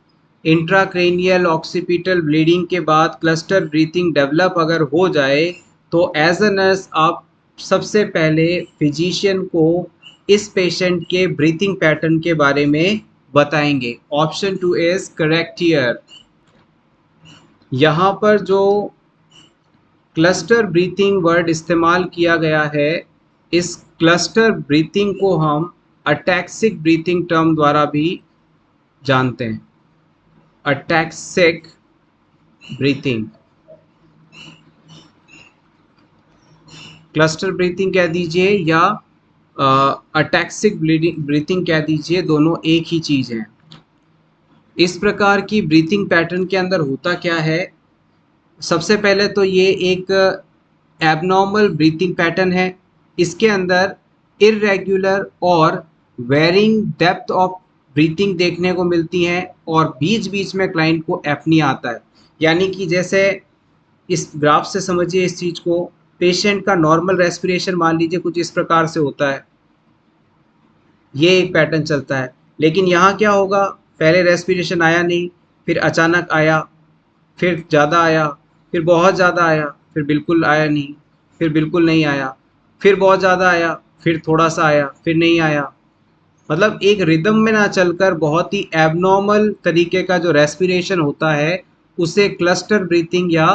Intracranial occipital bleeding के बाद cluster breathing develop अगर हो जाए तो as a nurse आप सबसे पहले फिजिशियन को इस पेशेंट के ब्रीथिंग पैटर्न के बारे में बताएंगे। Option 2 is correct here. यहाँ पर जो क्लस्टर ब्रीथिंग वर्ड इस्तेमाल किया गया है, इस क्लस्टर ब्रीथिंग को हम अटैक्सिक ब्रीथिंग टर्म द्वारा भी जानते हैं। अटैक्सिक ब्रीथिंग, क्लस्टर ब्रीथिंग कह दीजिए या अटैक्सिक ब्रीथिंग कह दीजिए, दोनों एक ही चीज़ है। इस प्रकार की ब्रीथिंग पैटर्न के अंदर होता क्या है? सबसे पहले तो ये एक एबनॉर्मल ब्रीथिंग पैटर्न है। इसके अंदर इर्रेगुलर और वेरिंग डेप्थ ऑफ ब्रीथिंग देखने को मिलती है और बीच बीच में क्लाइंट को एपनिया आता है। यानी कि जैसे इस ग्राफ से समझिए इस चीज़ को, पेशेंट का नॉर्मल रेस्पिरेशन मान लीजिए कुछ इस प्रकार से होता है, ये एक पैटर्न चलता है। लेकिन यहाँ क्या होगा, पहले रेस्पिरेशन आया नहीं, फिर अचानक आया, फिर ज़्यादा आया, फिर बहुत ज़्यादा आया, फिर बिल्कुल आया नहीं, फिर बिल्कुल नहीं आया, फिर बहुत ज़्यादा आया, फिर थोड़ा सा आया, फिर नहीं आया। मतलब एक रिदम में ना चलकर बहुत ही एबनॉर्मल तरीके का जो रेस्पिरेशन होता है उसे क्लस्टर ब्रीथिंग या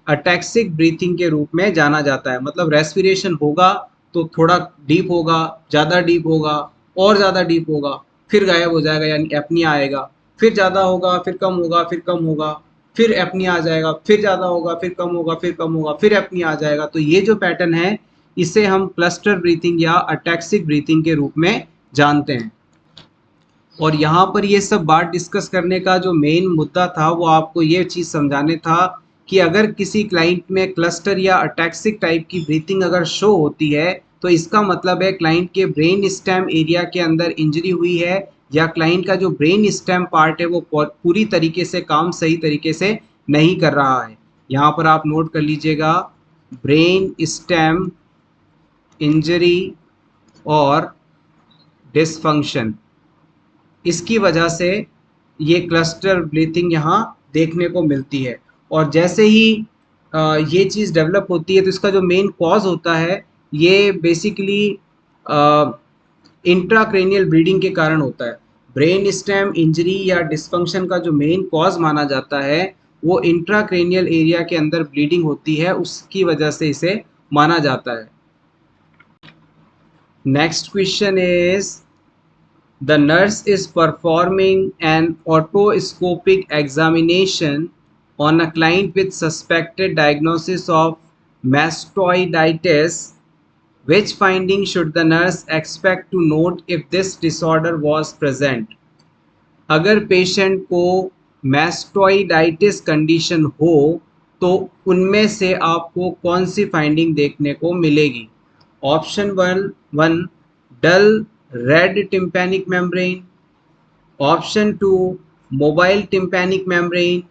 अटैक्सिक ब्रीथिंग के रूप में जाना जाता है। मतलब रेस्पिरेशन होगा तो थोड़ा डीप होगा, ज़्यादा डीप होगा, और ज़्यादा डीप होगा, फिर गायब हो जाएगा यानी एपनिया आएगा, फिर ज़्यादा होगा, फिर कम होगा, फिर कम होगा, फिर एपनिया आ जाएगा, फिर ज़्यादा होगा, फिर कम होगा, फिर कम होगा, फिर एपनिया आ जाएगा। तो ये जो पैटर्न है इसे हम क्लस्टर ब्रीथिंग या अटैक्सिक ब्रीथिंग के रूप में जानते हैं। और यहाँ पर ये सब बात डिस्कस करने का जो मेन मुद्दा था वो आपको ये चीज़ समझाने था कि अगर किसी क्लाइंट में क्लस्टर या अटैक्सिक टाइप की ब्रीथिंग अगर शो होती है तो इसका मतलब है क्लाइंट के ब्रेन स्टेम एरिया के अंदर इंजरी हुई है या क्लाइंट का जो ब्रेन स्टेम पार्ट है वो पूरी तरीके से काम सही तरीके से नहीं कर रहा है। यहाँ पर आप नोट कर लीजिएगा, ब्रेन स्टेम इंजरी और डिसफंक्शन, इसकी वजह से ये क्लस्टर ब्रीथिंग यहाँ देखने को मिलती है। और जैसे ही ये चीज़ डेवलप होती है तो इसका जो मेन कॉज होता है ये बेसिकली इंट्राक्रेनियल ब्लीडिंग के कारण होता है। ब्रेन स्टेम इंजरी या डिसफंक्शन का जो मेन कॉज माना जाता है वो इंट्राक्रेनियल एरिया के अंदर ब्लीडिंग होती है, उसकी वजह से इसे माना जाता है। Next question is, the nurse is performing an otoscopic examination on a client with suspected diagnosis of mastoiditis. Which finding should the nurse expect to note if this disorder was present? अगर patient को मैस्टोइडाइटिस condition हो तो उनमें से आपको कौन सी finding देखने को मिलेगी? Option one, dull red tympanic membrane. Option 2, mobile tympanic membrane.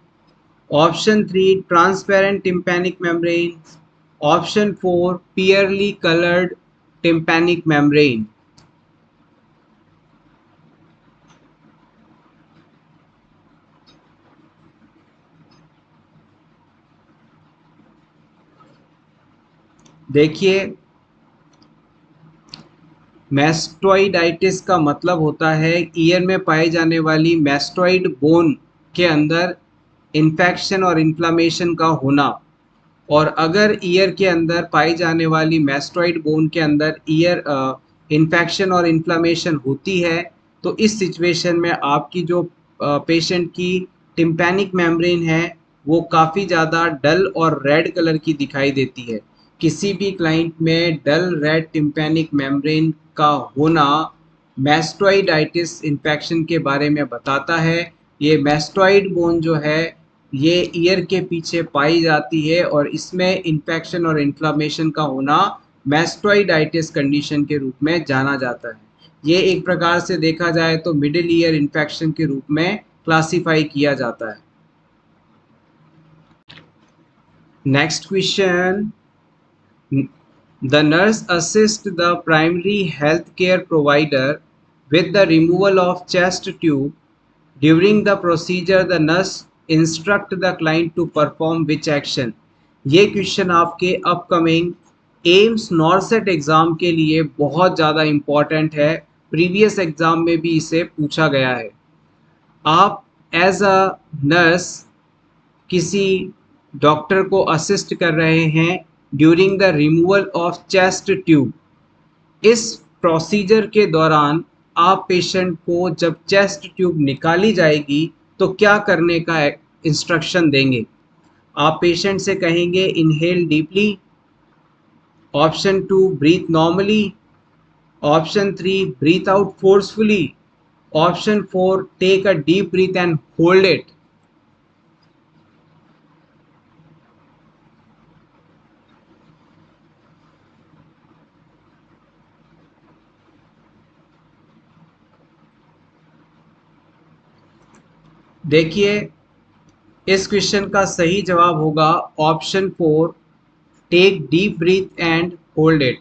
Option 3, transparent tympanic membrane. Option 4, pearly coloured tympanic membrane. देखिए, मैस्टोइडाइटिस का मतलब होता है ईयर में पाई जाने वाली मैस्टोइड बोन के अंदर इन्फेक्शन और इन्फ्लामेशन का होना। और अगर ईयर के अंदर पाई जाने वाली मैस्टोइड बोन के अंदर ईयर इन्फेक्शन और इन्फ्लामेशन होती है तो इस सिचुएशन में आपकी जो पेशेंट की टिम्पैनिक मेम्ब्रेन है वो काफ़ी ज़्यादा डल और रेड कलर की दिखाई देती है। किसी भी क्लाइंट में डल रेड टिम्पैनिक मेम्ब्रेन का होना मैस्टोइडाइटिस इन्फेक्शन के बारे में बताता है। ये मैस्टोइड बोन जो है ये ईयर के पीछे पाई जाती है और इसमें इन्फेक्शन और इन्फ्लामेशन का होना मैस्टोइडाइटिस कंडीशन के रूप में जाना जाता है। ये एक प्रकार से देखा जाए तो मिडिल ईयर इन्फेक्शन के रूप में क्लासिफाई किया जाता है। Next question, the nurse assists the primary health care provider with the removal of chest tube. During the procedure, the nurse instruct the client to perform which action? ये question आपके upcoming AIIMS NORCET exam के लिए बहुत ज़्यादा important है। Previous exam में भी इसे पूछा गया है। आप एज अ नर्स किसी डॉक्टर को असिस्ट कर रहे हैं during the removal of chest tube. इस प्रोसीजर के दौरान आप पेशेंट को जब चेस्ट ट्यूब निकाली जाएगी तो क्या करने का इंस्ट्रक्शन देंगे? आप पेशेंट से कहेंगे inhale deeply, option 2 breathe normally, option 3 breathe out forcefully, option 4 take a deep breath and hold it. देखिए, इस क्वेश्चन का सही जवाब होगा option 4 take deep breath and hold it.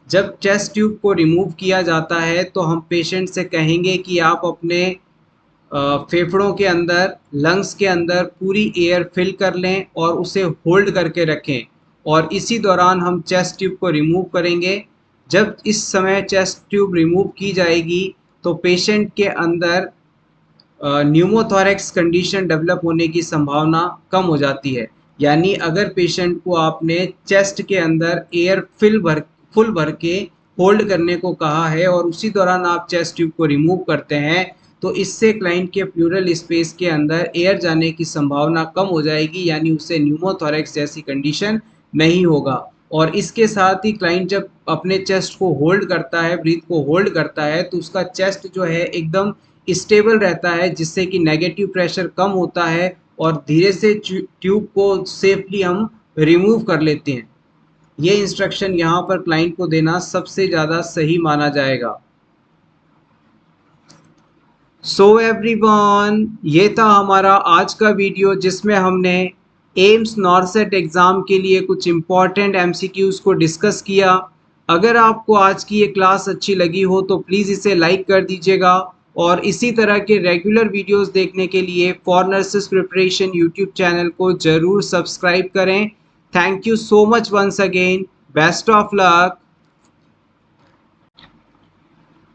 जब चेस्ट ट्यूब को रिमूव किया जाता है तो हम पेशेंट से कहेंगे कि आप अपने फेफड़ों के अंदर, लंग्स के अंदर पूरी एयर फिल कर लें और उसे होल्ड करके रखें और इसी दौरान हम चेस्ट ट्यूब को रिमूव करेंगे। जब इस समय चेस्ट ट्यूब रिमूव की जाएगी तो पेशेंट के अंदर न्यूमोथोरैक्स कंडीशन डेवलप होने की संभावना कम हो जाती है। यानी अगर पेशेंट को आपने चेस्ट के अंदर एयर फुल भर के होल्ड करने को कहा है और उसी दौरान आप चेस्ट ट्यूब को रिमूव करते हैं तो इससे क्लाइंट के प्लूरल स्पेस के अंदर एयर जाने की संभावना कम हो जाएगी, यानी उसे न्यूमोथोरैक्स जैसी कंडीशन नहीं होगा। और इसके साथ ही क्लाइंट जब अपने चेस्ट को होल्ड करता है, ब्रीथ को होल्ड करता है, तो उसका चेस्ट जो है एकदम स्टेबल रहता है जिससे कि नेगेटिव प्रेशर कम होता है और धीरे से ट्यूब को सेफली हम रिमूव कर लेते हैं। ये इंस्ट्रक्शन यहाँ पर क्लाइंट को देना सबसे ज़्यादा सही माना जाएगा। सो एवरीवन, ये था हमारा आज का वीडियो जिसमें हमने एम्स नॉरसेट एग्ज़ाम के लिए कुछ इम्पॉर्टेंट एमसीक्यूज़ को डिस्कस किया। अगर आपको आज की ये क्लास अच्छी लगी हो तो प्लीज़ इसे लाइक कर दीजिएगा और इसी तरह के रेगुलर वीडियोस देखने के लिए for nurses preparation YouTube channel को ज़रूर सब्सक्राइब करें। Thank you so much once again, best of luck.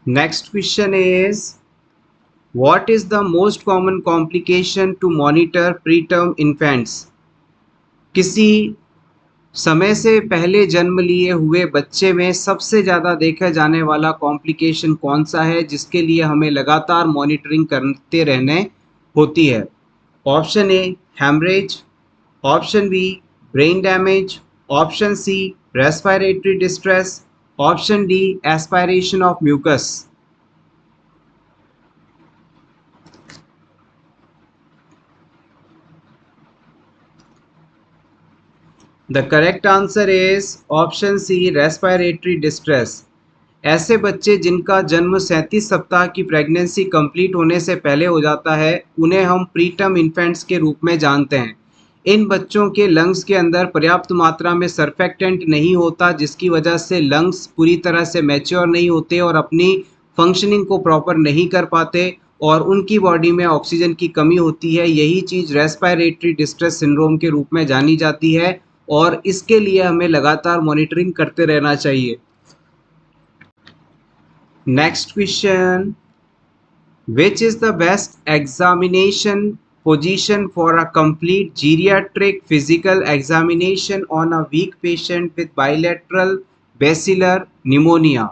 Next question is, What is the most common complication to monitor preterm infants? किसी समय से पहले जन्म लिए हुए बच्चे में सबसे ज़्यादा देखा जाने वाला कॉम्प्लिकेशन कौन सा है जिसके लिए हमें लगातार मॉनिटरिंग करते रहने होती है? Option A haemorrhage, option B brain damage, option C respiratory distress, option D aspiration of mucus. The correct answer is option C respiratory distress. ऐसे बच्चे जिनका जन्म 37 सप्ताह की प्रेगनेंसी कंप्लीट होने से पहले हो जाता है उन्हें हम प्रीटर्म इन्फेंट्स के रूप में जानते हैं। इन बच्चों के लंग्स के अंदर पर्याप्त मात्रा में सरफेक्टेंट नहीं होता जिसकी वजह से लंग्स पूरी तरह से मैच्योर नहीं होते और अपनी फंक्शनिंग को प्रॉपर नहीं कर पाते और उनकी बॉडी में ऑक्सीजन की कमी होती है। यही चीज़ रेस्पिरेटरी डिस्ट्रेस सिंड्रोम के रूप में जानी जाती है और इसके लिए हमें लगातार मॉनिटरिंग करते रहना चाहिए। Next question, which is the best examination position for a complete geriatric physical examination on a weak patient with bilateral bacillar pneumonia?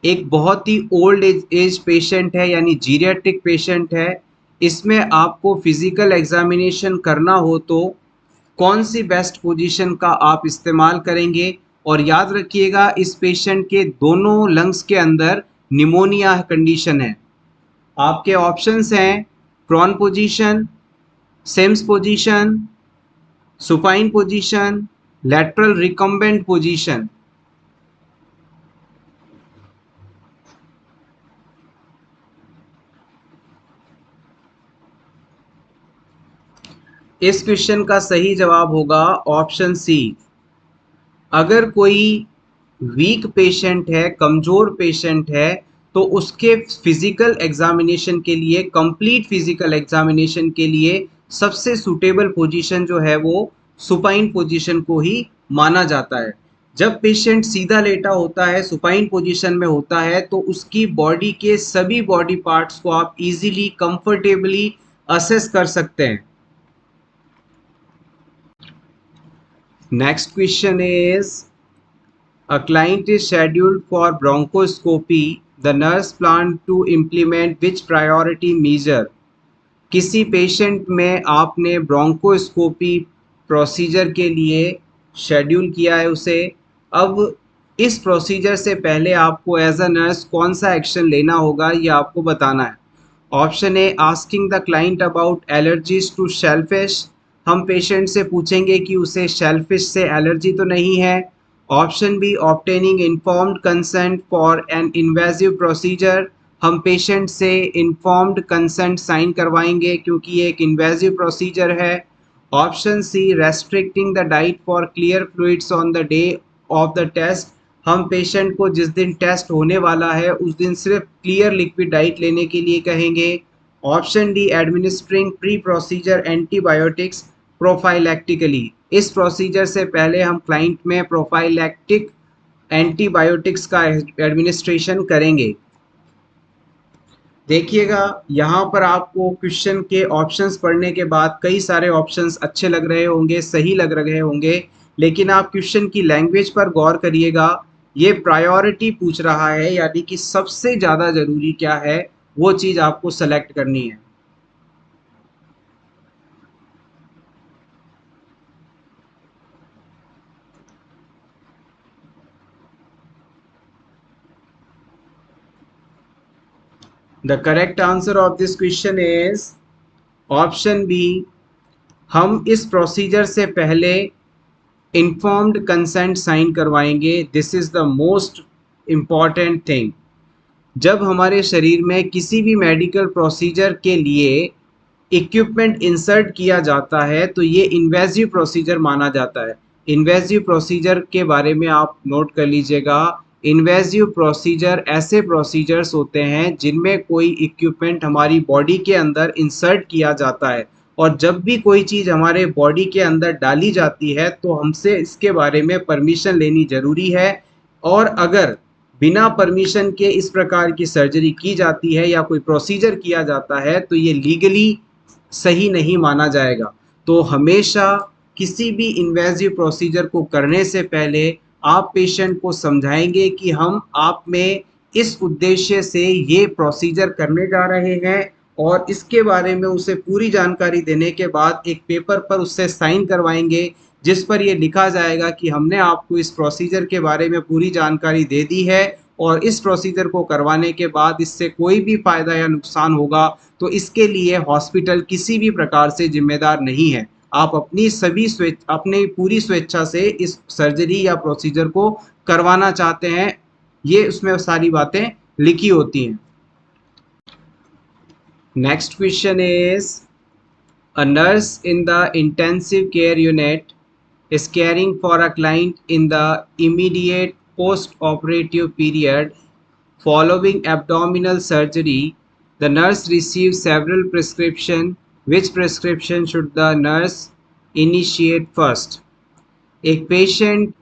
एक बहुत ही ओल्ड एज पेशेंट है यानी जीरियाट्रिक पेशेंट है, इसमें आपको फिजिकल एग्जामिनेशन करना हो तो कौन सी बेस्ट पोजीशन का आप इस्तेमाल करेंगे। और याद रखिएगा इस पेशेंट के दोनों लंग्स के अंदर निमोनिया कंडीशन है। आपके ऑप्शंस हैं prone position, Sims position, supine position, lateral recumbent position. इस क्वेश्चन का सही जवाब होगा ऑप्शन सी। अगर कोई वीक पेशेंट है, कमज़ोर पेशेंट है, तो उसके फिज़िकल एग्ज़ामिनेशन के लिए, कंप्लीट फिज़िकल एग्ज़ामिनेशन के लिए सबसे सूटेबल पोजीशन जो है वो सुपाइन पोजीशन को ही माना जाता है। जब पेशेंट सीधा लेटा होता है, सुपाइन पोजीशन में होता है, तो उसकी बॉडी के सभी बॉडी पार्ट्स को आप इजीली, कंफर्टेबली असेस कर सकते हैं। Next question is a client is scheduled for bronchoscopy. The nurse planned to implement which priority measure? किसी पेशेंट में आपने ब्रोंकोस्कोपी प्रोसीजर के लिए शेड्यूल किया है उसे। अब इस प्रोसीजर से पहले आपको एज अ नर्स कौन सा एक्शन लेना होगा ये आपको बताना है। Option A asking the client about allergies to shellfish. हम पेशेंट से पूछेंगे कि उसे शेलफिश से एलर्जी तो नहीं है। Option B obtaining informed consent for an invasive procedure. हम पेशेंट से इन्फॉर्म्ड कंसेंट साइन करवाएंगे क्योंकि ये एक इन्वेजिव प्रोसीजर है। Option C restricting the diet for clear fluids on the day of the test. हम पेशेंट को जिस दिन टेस्ट होने वाला है उस दिन सिर्फ क्लियर लिक्विड डाइट लेने के लिए कहेंगे। Option D administering pre procedure antibiotics prophylactically. इस प्रोसीजर से पहले हम क्लाइंट में प्रोफाइलैक्टिक एंटीबायोटिक्स का एडमिनिस्ट्रेशन करेंगे। देखिएगा यहाँ पर आपको क्वेश्चन के ऑप्शंस पढ़ने के बाद कई सारे ऑप्शंस अच्छे लग रहे होंगे, सही लग रहे होंगे, लेकिन आप क्वेश्चन की लैंग्वेज पर गौर करिएगा। ये प्रायोरिटी पूछ रहा है यानी कि सबसे ज़्यादा ज़रूरी क्या है वो चीज़ आपको सेलेक्ट करनी है। The correct answer of this question is option B. हम इस प्रोसीजर से पहले इन्फॉर्म्ड कंसेंट साइन करवाएंगे। This is the most important thing. जब हमारे शरीर में किसी भी मेडिकल प्रोसीजर के लिए इक्विपमेंट इंसर्ट किया जाता है तो ये इन्वेजिव प्रोसीजर माना जाता है। इन्वेजिव प्रोसीजर के बारे में आप नोट कर लीजिएगा। इन्वेजिव प्रोसीजर ऐसे प्रोसीजर्स होते हैं जिनमें कोई इक्विपमेंट हमारी बॉडी के अंदर इंसर्ट किया जाता है, और जब भी कोई चीज़ हमारे बॉडी के अंदर डाली जाती है तो हमसे इसके बारे में परमिशन लेनी ज़रूरी है। और अगर बिना परमिशन के इस प्रकार की सर्जरी की जाती है या कोई प्रोसीजर किया जाता है तो ये लीगली सही नहीं माना जाएगा। तो हमेशा किसी भी इन्वेजिव प्रोसीजर को करने से पहले आप पेशेंट को समझाएंगे कि हम आप में इस उद्देश्य से ये प्रोसीजर करने जा रहे हैं, और इसके बारे में उसे पूरी जानकारी देने के बाद एक पेपर पर उससे साइन करवाएंगे जिस पर यह लिखा जाएगा कि हमने आपको इस प्रोसीजर के बारे में पूरी जानकारी दे दी है, और इस प्रोसीजर को करवाने के बाद इससे कोई भी फ़ायदा या नुकसान होगा तो इसके लिए हॉस्पिटल किसी भी प्रकार से जिम्मेदार नहीं है। आप अपनी पूरी स्वेच्छा से इस सर्जरी या प्रोसीजर को करवाना चाहते हैं, ये उसमें सारी बातें लिखी होती हैं। Next question is a nurse in the intensive care unit is caring for a client in the immediate post-operative period following abdominal surgery. The nurse receives several prescriptions. Which prescription should the nurse initiate first? एक patient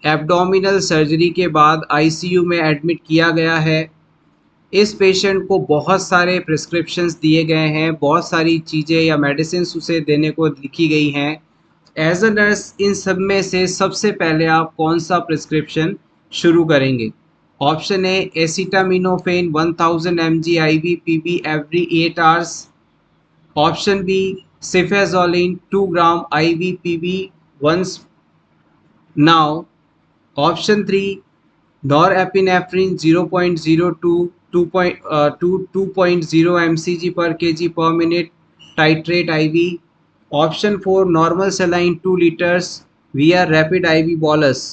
abdominal surgery के बाद ICU में admit किया गया है। इस patient को बहुत सारे प्रिस्क्रिप्शंस दिए गए हैं, बहुत सारी चीज़ें या मेडिसिन्स उसे देने को लिखी गई हैं। एज अ नर्स इन सब में से सबसे पहले आप कौन सा प्रिस्क्रिप्शन शुरू करेंगे? Option A acetaminophen 1000 mg IV PB every 8 hours. Option B cefazolin 2 gram IV PB once now. Option three norepinephrine 0.02 2.0 mcg per kg per minute titrate IV. Option four normal saline 2 liters via rapid IV bolus.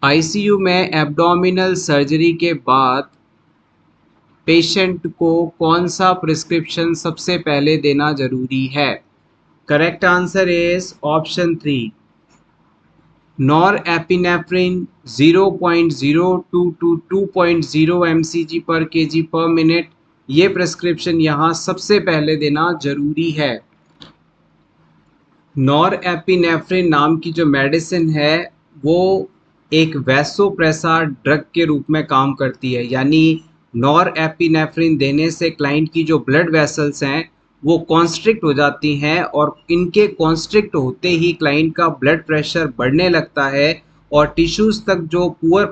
ICU में abdominal surgery के बाद patient को कौन सा prescription सबसे पहले देना जरूरी है? Correct answer is option three norepinephrine 0.02 to 2.0 mcg पर kg पर मिनट। ये प्रिस्क्रिप्शन यहाँ सबसे पहले देना जरूरी है। नॉरएपिनेफ्रिन नाम की जो मेडिसिन है वो एक वैसोप्रेसर ड्रग के रूप में काम करती है, यानी नॉरएपिनेफ्रिन देने से क्लाइंट की जो ब्लड वेसल्स हैं वो कॉन्स्ट्रिक्ट हो जाती हैं और इनके कॉन्स्ट्रिक्ट होते ही क्लाइंट का ब्लड प्रेशर बढ़ने लगता है और टिश्यूज़ तक जो पुअर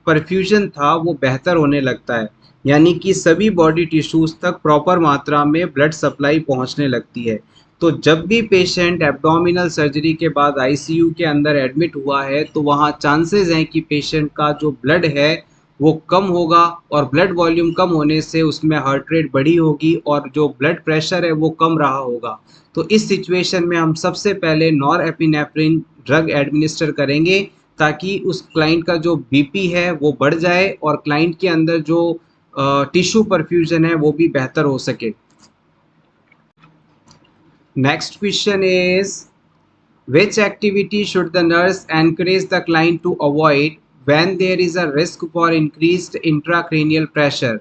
परफ्यूजन था वो बेहतर होने लगता है, यानी कि सभी बॉडी टिश्यूज़ तक प्रॉपर मात्रा में ब्लड सप्लाई पहुंचने लगती है। तो जब भी पेशेंट एब्डोमिनल सर्जरी के बाद आईसीयू के अंदर एडमिट हुआ है तो वहाँ चांसेस हैं कि पेशेंट का जो ब्लड है वो कम होगा और ब्लड वॉल्यूम कम होने से उसमें हार्ट रेट बढ़ी होगी और जो ब्लड प्रेशर है वो कम रहा होगा। तो इस सिचुएशन में हम सबसे पहले नॉरएपिनेफ्रिन ड्रग एडमिनिस्टर करेंगे ताकि उस क्लाइंट का जो बीपी है वो बढ़ जाए और क्लाइंट के अंदर जो टिश्यू परफ्यूजन है वो भी बेहतर हो सके। Next question is, which activity should the nurse encourage the client to avoid when there is a risk for increased intracranial pressure?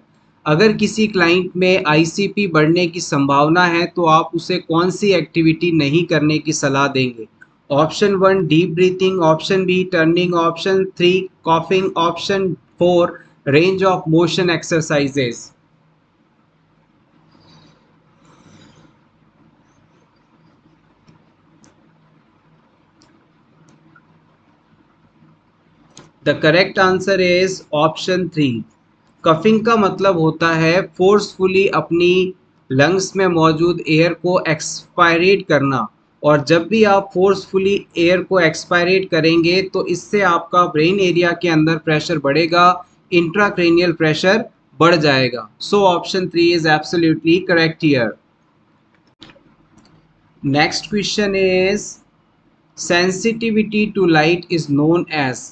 अगर किसी क्लाइंट में आईसीपी बढ़ने की संभावना है तो आप उसे कौन सी एक्टिविटी नहीं करने की सलाह देंगे? Option one deep breathing, option B turning, option three coughing, option four range of motion exercises. The correct answer is option three. Coughing का मतलब होता है फोर्सफुली अपनी लंग्स में मौजूद एयर को एक्सपायरेट करना, और जब भी आप फोर्सफुली एयर को एक्सपायरेट करेंगे तो इससे आपका ब्रेन एरिया के अंदर प्रेशर बढ़ेगा, इंट्राक्रेनियल प्रेशर बढ़ जाएगा। So option three is absolutely correct here. Next question is sensitivity to light is known as.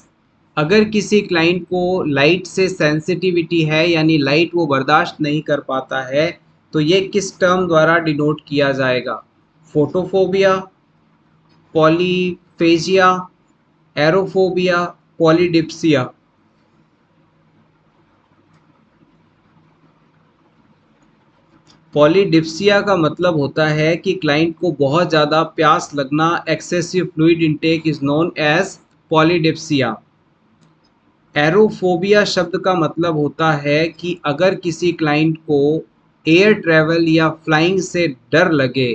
अगर किसी क्लाइंट को लाइट से सेंसिटिविटी है यानी लाइट वो बर्दाश्त नहीं कर पाता है तो ये किस टर्म द्वारा डिनोट किया जाएगा? Photophobia, polyphagia, aerophobia, polydipsia. Polydipsia का मतलब होता है कि क्लाइंट को बहुत ज़्यादा प्यास लगना, excessive fluid intake is known as polydipsia. Aerophobia शब्द का मतलब होता है कि अगर किसी क्लाइंट को एयर ट्रैवल या फ्लाइंग से डर लगे,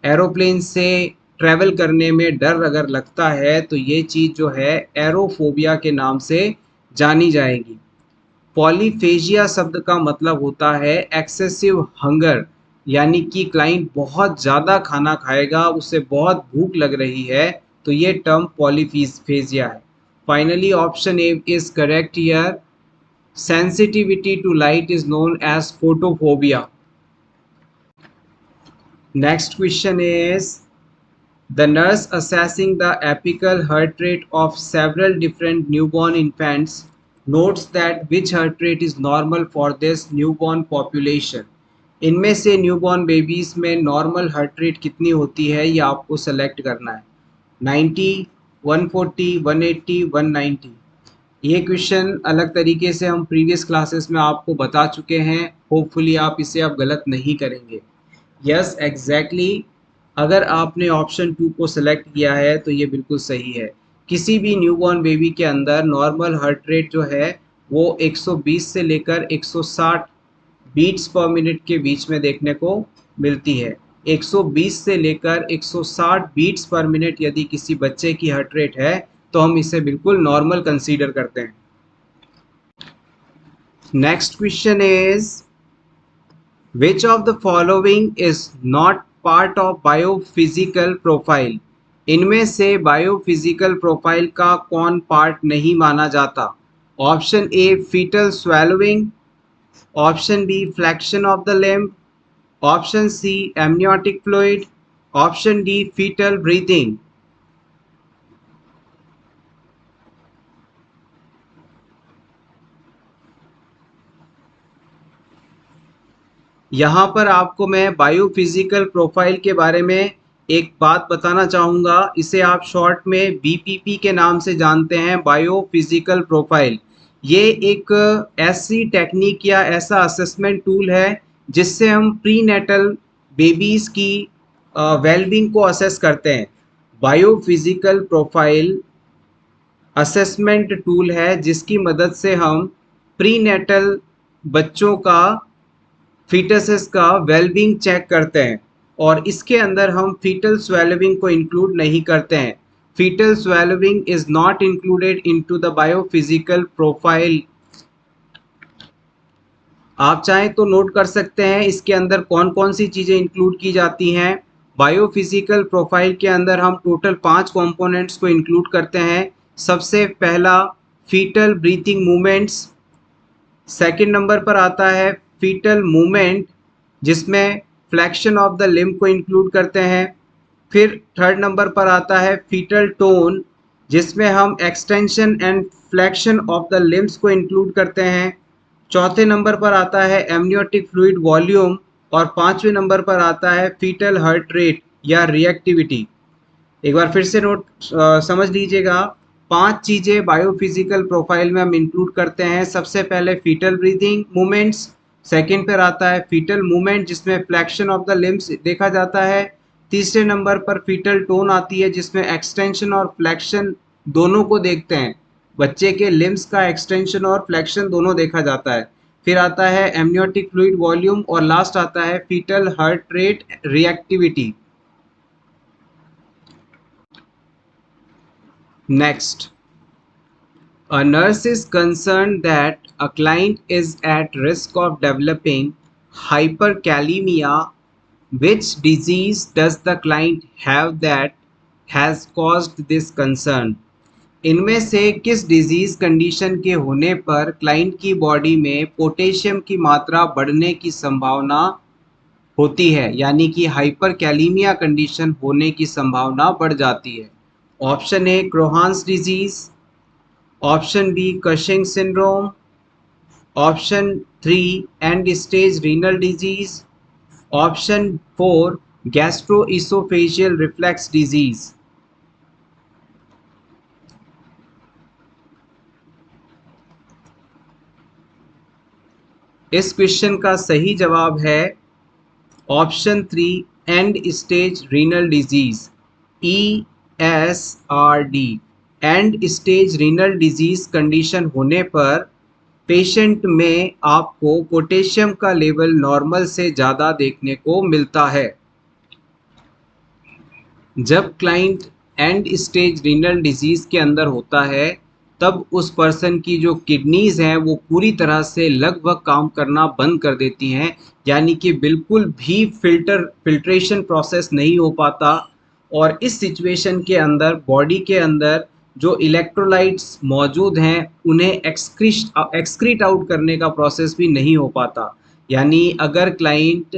एरोप्लेन से ट्रैवल करने में डर अगर लगता है तो ये चीज़ जो है एरोफोबिया के नाम से जानी जाएगी। पॉलीफेजिया शब्द का मतलब होता है एक्सेसिव हंगर, यानी कि क्लाइंट बहुत ज़्यादा खाना खाएगा, उसे बहुत भूख लग रही है, तो ये टर्म पॉलीफेजिया है। Finally option A is correct here. Sensitivity to light is known as photophobia. Next question is the nurse assessing the apical heart rate of several different newborn infants notes that which heart rate is normal for this newborn population. इनमें से newborn babies में normal heart rate कितनी होती है ये आपको select करना है। 90, 140, 180, 190। ये क्वेश्चन अलग तरीके से हम प्रीवियस क्लासेस में आपको बता चुके हैं, होपफुली आप इसे अब गलत नहीं करेंगे। यस एग्जैक्टली, अगर आपने ऑप्शन टू को सेलेक्ट किया है तो ये बिल्कुल सही है। किसी भी न्यूबॉर्न बेबी के अंदर नॉर्मल हार्ट रेट जो है वो 120 से लेकर 160 बीट्स पर मिनट के बीच में देखने को मिलती है। 120 से लेकर 160 बीट्स पर मिनट यदि किसी बच्चे की हार्ट रेट है तो हम इसे बिल्कुल नॉर्मल कंसीडर करते हैं। Next question is which of the following is not part of biophysical profile. इनमें से बायोफिजिकल प्रोफाइल का कौन पार्ट नहीं माना जाता। Option A fetal swallowing, option B flexion of the limb, option C amniotic fluid, option D fetal breathing. यहाँ पर आपको मैं बायोफिजिकल प्रोफाइल के बारे में एक बात बताना चाहूँगा। इसे आप शॉर्ट में बीपीपी के नाम से जानते हैं, बायोफिजिकल प्रोफाइल। ये एक ऐसी टेक्निक या ऐसा असेसमेंट टूल है जिससे हम प्री नेटल बेबीज़ की वेलबींग को असेस करते हैं। बायोफिजिकल प्रोफाइल असेसमेंट टूल है जिसकी मदद से हम प्री नेटल बच्चों का फीटसेस का वेलबींग चेक करते हैं और इसके अंदर हम फीटल स्वेलोइंग को इंक्लूड नहीं करते हैं। Fetal swallowing is not included into the biophysical profile. आप चाहें तो नोट कर सकते हैं इसके अंदर कौन कौन सी चीज़ें इंक्लूड की जाती हैं। बायोफिजिकल प्रोफाइल के अंदर हम टोटल 5 कंपोनेंट्स को इंक्लूड करते हैं। सबसे पहला fetal breathing movements, second number पर आता है फीटल मूवमेंट जिसमें फ्लैक्शन ऑफ द लिम्ब को इंक्लूड करते हैं। फिर थर्ड नंबर पर आता है फीटल टोन जिसमें हम extension and flexion of the limbs को इंक्लूड करते हैं। चौथे नंबर पर आता है एमनियोटिक फ्लूइड वॉल्यूम और पांचवें नंबर पर आता है फीटल हार्ट रेट या रिएक्टिविटी। एक बार फिर से नोट समझ लीजिएगा। 5 चीज़ें बायोफिजिकल प्रोफाइल में हम इंक्लूड करते हैं। सबसे पहले फीटल ब्रीथिंग मूवमेंट्स, सेकंड पर आता है फीटल मूवमेंट जिसमें फ्लैक्शन ऑफ द लिम्ब्स देखा जाता है। तीसरे नंबर पर फीटल टोन आती है जिसमें एक्सटेंशन और फ्लैक्शन दोनों को देखते हैं। बच्चे के लिम्ब्स का एक्सटेंशन और फ्लैक्शन दोनों देखा जाता है। फिर आता है एमनियोटिक फ्लूइड वॉल्यूम और लास्ट आता है fetal heart rate reactivity. Next, a nurse is concerned that a client is at risk of developing hyperkalemia. Which disease does the client have that has caused this concern? इनमें से किस disease condition के होने पर client की body में potassium की मात्रा बढ़ने की संभावना होती है, यानी कि हाइपरकैलीमिया कंडीशन होने की संभावना बढ़ जाती है। Option A Crohn's disease, option B Cushing syndrome, option 3 end stage renal disease, option 4 gastroesophageal reflex disease. इस क्वेश्चन का सही जवाब है option 3 end stage renal disease, ESRD। End stage renal disease condition होने पर पेशेंट में आपको पोटेशियम का लेवल नॉर्मल से ज़्यादा देखने को मिलता है। जब client and stage renal disease के अंदर होता है तब उस पर्सन की जो किडनीज़ हैं वो पूरी तरह से लगभग काम करना बंद कर देती हैं, यानी कि बिल्कुल भी फिल्ट्रेशन प्रोसेस नहीं हो पाता और इस सिचुएशन के अंदर बॉडी के अंदर जो इलेक्ट्रोलाइट्स मौजूद हैं उन्हें एक्सक्रीट आउट करने का प्रोसेस भी नहीं हो पाता। यानी अगर client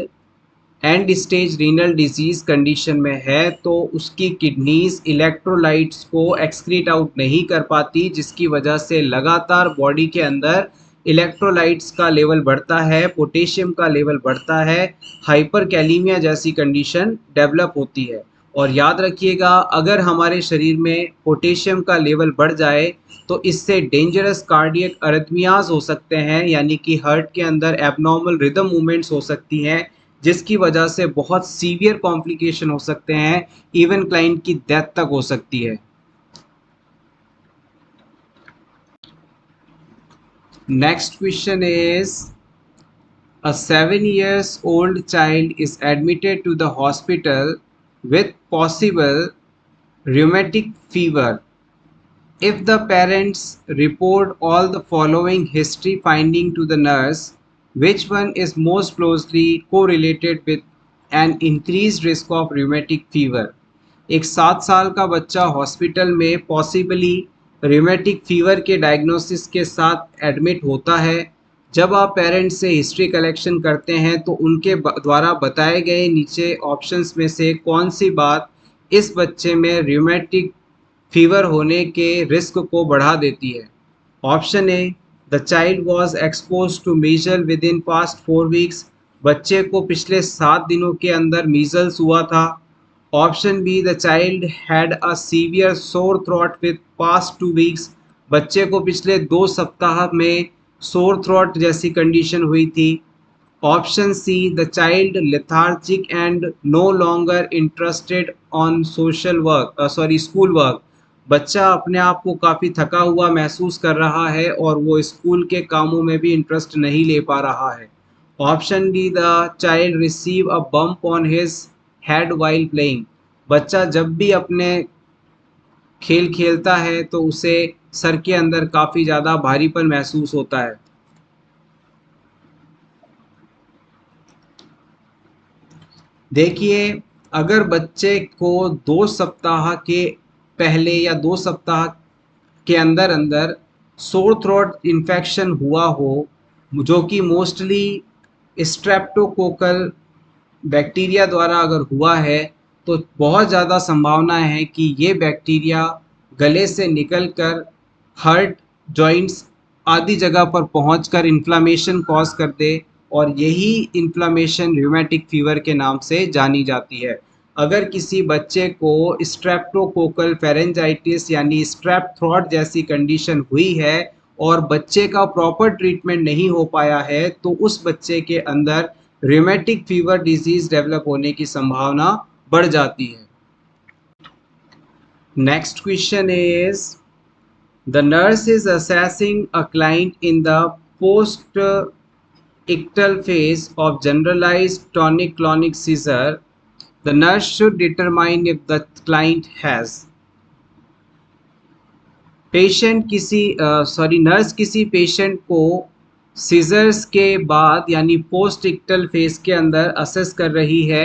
and stage renal disease condition में है तो उसकी किडनीज इलेक्ट्रोलाइट्स को एक्सक्रीट आउट नहीं कर पाती, जिसकी वजह से लगातार बॉडी के अंदर इलेक्ट्रोलाइट्स का लेवल बढ़ता है, पोटेशियम का लेवल बढ़ता है, हाइपरकैलीमिया जैसी कंडीशन डेवलप होती है। और याद रखिएगा, अगर हमारे शरीर में पोटेशियम का लेवल बढ़ जाए तो इससे डेंजरस कार्डियक अरिथमियाज हो सकते हैं, यानी कि हार्ट के अंदर एबनॉर्मल रिदम मूवमेंट्स हो सकती हैं जिसकी वजह से बहुत सीवियर कॉम्प्लिकेशन हो सकते हैं, इवन क्लाइंट की डेथ तक हो सकती है। Next question is A 7 years old child is admitted to the hospital with possible rheumatic fever. If the parents report all the following history finding to the nurse, which one is most closely correlated with an increased risk of rheumatic fever? एक 7 साल का बच्चा hospital में possibly rheumatic fever के diagnosis के साथ admit होता है। जब आप पेरेंट्स से हिस्ट्री कलेक्शन करते हैं तो उनके द्वारा बताए गए नीचे ऑप्शंस में से कौन सी बात इस बच्चे में rheumatic फीवर होने के रिस्क को बढ़ा देती है? Option A, the child was expose to measle within past 4 weeks, बच्चे को पिछले 7 दिनों के अंदर मीजल्स हुआ था। Option B, the child had a severe sore throat with past 2 weeks, बच्चे को पिछले 2 सप्ताह में सोर थ्रॉट जैसी कंडीशन हुई थी। Option C, the child lethargic and no longer interested on social work school work, बच्चा अपने आप को काफ़ी थका हुआ महसूस कर रहा है और वो स्कूल के कामों में भी इंटरेस्ट नहीं ले पा रहा है। Option D, the child receive a bump on his head while playing, बच्चा जब भी अपने खेल खेलता है तो उसे सर के अंदर काफ़ी ज़्यादा भारीपन महसूस होता है। देखिए, अगर बच्चे को 2 सप्ताह के पहले या 2 सप्ताह के अंदर अंदर सोर थ्रोट इन्फेक्शन हुआ हो, जो कि मोस्टली स्ट्रेप्टोकोकल बैक्टीरिया द्वारा अगर हुआ है, तो बहुत ज़्यादा संभावना है कि ये बैक्टीरिया गले से निकलकर हार्ट, जॉइंट्स आदि जगह पर पहुंचकर इन्फ्लामेशन कॉज कर दे और यही इन्फ्लामेशन र्यूमेटिक फीवर के नाम से जानी जाती है। अगर किसी बच्चे को स्ट्रेप्टोकोकल फेरेंजाइटिस यानी स्ट्रेप थ्रॉट जैसी कंडीशन हुई है और बच्चे का प्रॉपर ट्रीटमेंट नहीं हो पाया है, तो उस बच्चे के अंदर rheumatic fever disease डेवलप होने की संभावना बढ़ जाती है। Next question is, the nurse is assessing a client in the post ictal phase of generalized tonic-clonic seizure. The nurse should determine if the client has nurse किसी patient को seizures के बाद यानी पोस्ट इक्टल फेज के अंदर assess कर रही है।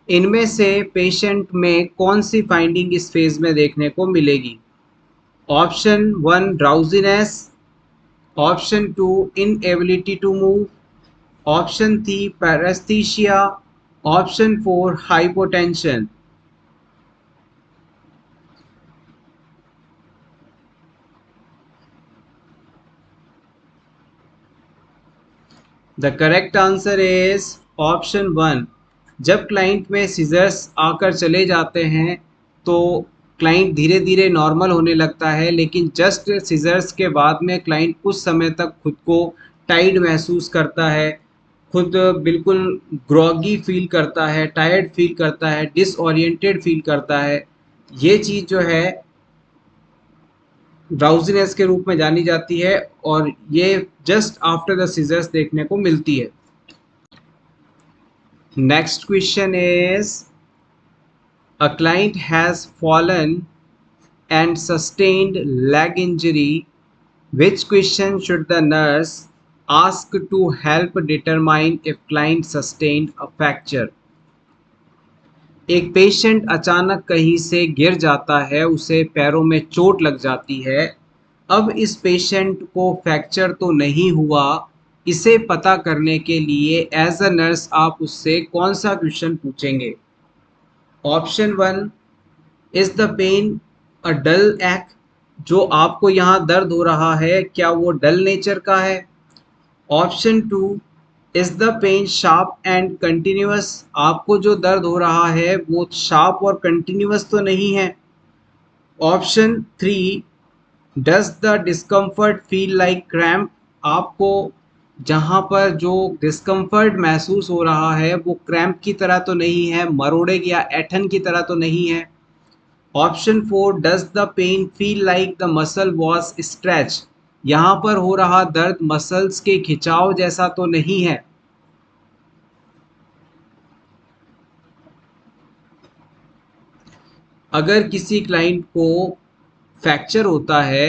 इनमें से पेशेंट में कौन सी फाइंडिंग इस फेज में देखने को मिलेगी? Option 1 drowsiness, option 2 inability to move, option 3 paraesthesia, option 4 hypotension. The correct answer is option 1। जब क्लाइंट में सीजर्स आकर चले जाते हैं तो क्लाइंट धीरे धीरे नॉर्मल होने लगता है, लेकिन जस्ट सीजर्स के बाद में क्लाइंट कुछ समय तक खुद को टाइड महसूस करता है, खुद बिल्कुल ग्रॉगी फील करता है, टायर्ड फील करता है, डिसओरिएंटेड फील करता है। ये चीज़ जो है ड्राउजीनेस के रूप में जानी जाती है और ये जस्ट आफ्टर द सीजर्स देखने को मिलती है। Next question is, a client has fallen and sustained leg injury, which question should the nurse ask to help determine if client sustained a fracture? एक पेशेंट अचानक कहीं से गिर जाता है, उसे पैरों में चोट लग जाती है। अब इस पेशेंट को फ्रैक्चर तो नहीं हुआ, इसे पता करने के लिए एज अ नर्स आप उससे कौन सा क्वेश्चन पूछेंगे? ऑप्शन 1, इज़ द पेन अ डल एक, जो आपको यहाँ दर्द हो रहा है क्या वो डल नेचर का है? Option 2, is the pain sharp and continuous, आपको जो दर्द हो रहा है वो शार्प और कंटिन्यूअस तो नहीं है? Option 3, does the discomfort feel like cramp, आपको जहाँ पर जो डिस्कम्फर्ट महसूस हो रहा है वो क्रैम्प की तरह तो नहीं है, मरोड़े या ऐठन की तरह तो नहीं है? Option 4, does the pain feel like the muscle was stretch, यहाँ पर हो रहा दर्द मसल्स के खिंचाव जैसा तो नहीं है? अगर किसी क्लाइंट को फ्रैक्चर होता है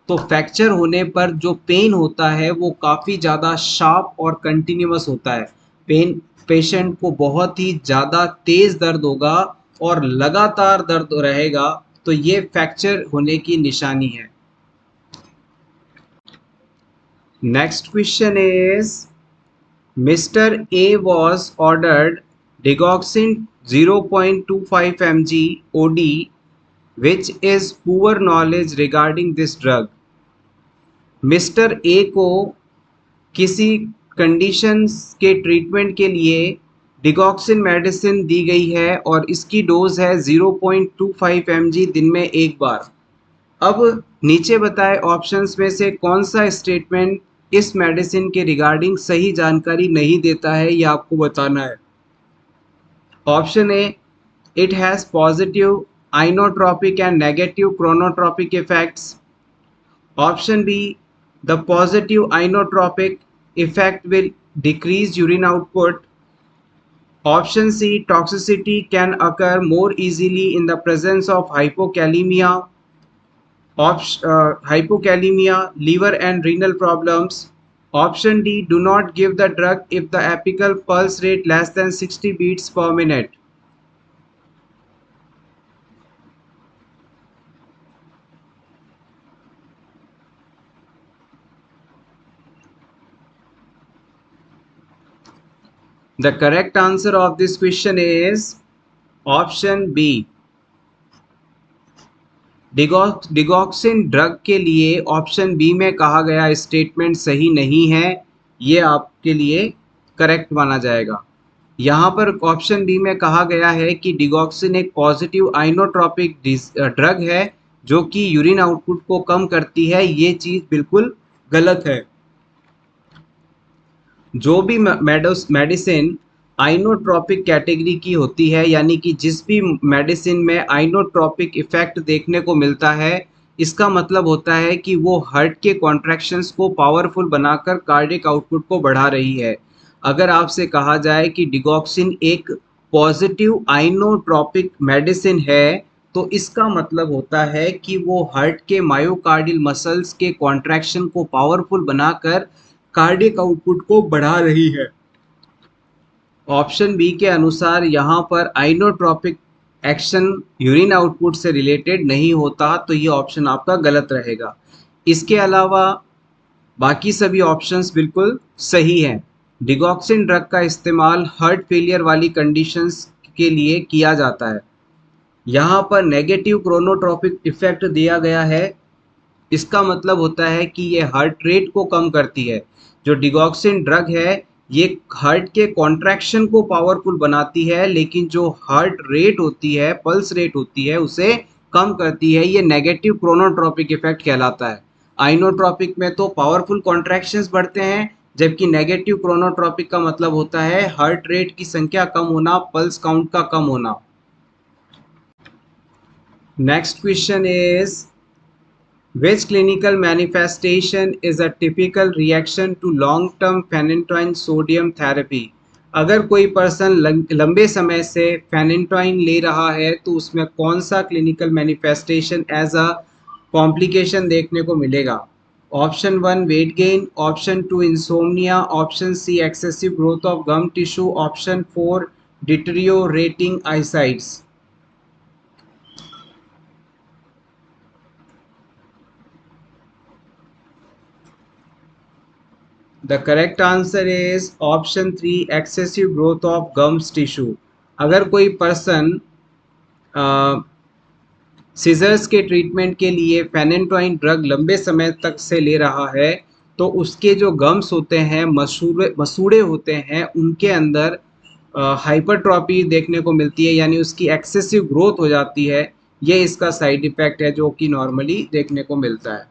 तो फ्रैक्चर होने पर जो पेन होता है वो काफ़ी ज़्यादा शार्प और कंटिन्यूअस होता है। पेन पेशेंट को बहुत ही ज़्यादा तेज़ दर्द होगा और लगातार दर्द रहेगा, तो ये फ्रैक्चर होने की निशानी है। Next question is Mr. A was ordered digoxin 0.25 mg OD, which is poor knowledge regarding this drug. Mister A को किसी कंडीशन के ट्रीटमेंट के लिए डिगॉक्सिन मेडिसिन दी गई है और इसकी डोज है 0.25 mg दिन में एक बार। अब नीचे बताए ऑप्शंस में से कौन सा स्टेटमेंट इस मेडिसिन के रिगार्डिंग सही जानकारी नहीं देता है, ये आपको बताना है। Option A, it has positive inotropic and negative chronotropic effects. Option B, the positive inotropic effect will decrease urine output. Option C, toxicity can occur more easily in the presence of hypokalaemia, hypokalemia, liver and renal problems. Option D, do not give the drug if the apical pulse rate less than 60 beats per minute. The correct answer of this question is option B. Digoxin drug के लिए option B में कहा गया statement सही नहीं है, ये आपके लिए करेक्ट माना जाएगा। यहाँ पर ऑप्शन बी में कहा गया है कि डिगॉक्सिन एक पॉजिटिव आइनोट्रॉपिक ड्रग है जो कि यूरिन आउटपुट को कम करती है, ये चीज़ बिल्कुल गलत है। जो भी मेडिसिन आइनोट्रॉपिक कैटेगरी की होती है, यानी कि जिस भी मेडिसिन में आइनोट्रॉपिक इफेक्ट देखने को मिलता है, इसका मतलब होता है कि वो हार्ट के कॉन्ट्रैक्शंस को पावरफुल बनाकर कार्डियक आउटपुट को बढ़ा रही है। अगर आपसे कहा जाए कि डिगॉक्सिन एक पॉजिटिव आइनोट्रॉपिक मेडिसिन है, तो इसका मतलब होता है कि वो हार्ट के मायोकार्डियल मसल्स के कॉन्ट्रैक्शन को पावरफुल बनाकर कार्डियक आउटपुट को बढ़ा रही है। ऑप्शन बी के अनुसार यहाँ पर आइनोट्रॉपिक एक्शन यूरिन आउटपुट से रिलेटेड नहीं होता, तो ये ऑप्शन आपका गलत रहेगा। इसके अलावा बाकी सभी ऑप्शंस बिल्कुल सही हैं। डिगॉक्सिन ड्रग का इस्तेमाल हार्ट फेलियर वाली कंडीशंस के लिए किया जाता है। यहाँ पर नेगेटिव क्रोनोट्रॉपिक इफेक्ट दिया गया है, इसका मतलब होता है कि ये हार्ट रेट को कम करती है। जो डिगॉक्सिन ड्रग है ये हार्ट के कॉन्ट्रैक्शन को पावरफुल बनाती है, लेकिन जो हार्ट रेट होती है, पल्स रेट होती है, उसे कम करती है। ये नेगेटिव क्रोनोट्रॉपिक इफेक्ट कहलाता है। आइनोट्रॉपिक में तो पावरफुल कॉन्ट्रैक्शंस बढ़ते हैं, जबकि नेगेटिव क्रोनोट्रॉपिक का मतलब होता है हार्ट रेट की संख्या कम होना, पल्स काउंट का कम होना। Next question is which clinical manifestation is a typical reaction to long-term phenytoin sodium therapy? अगर कोई पर्सन लंबे समय से फेनेटोइन ले रहा है तो उसमें कौन सा clinical manifestation as a complication देखने को मिलेगा? Option 1 weight gain, option 2 insomnia, option C excessive growth of gum tissue, option 4 deteriorating eyesights. The correct answer is option 3 excessive growth of gums tissue. अगर कोई पर्सन सीजर्स के treatment के लिए phenytoin drug लंबे समय तक से ले रहा है तो उसके जो गम्स होते हैं, मसूड़े होते हैं, उनके अंदर हाइपरट्रॉपी देखने को मिलती है, यानी उसकी एक्सेसिव ग्रोथ हो जाती है। ये इसका साइड इफ़ेक्ट है जो कि नॉर्मली देखने को मिलता है।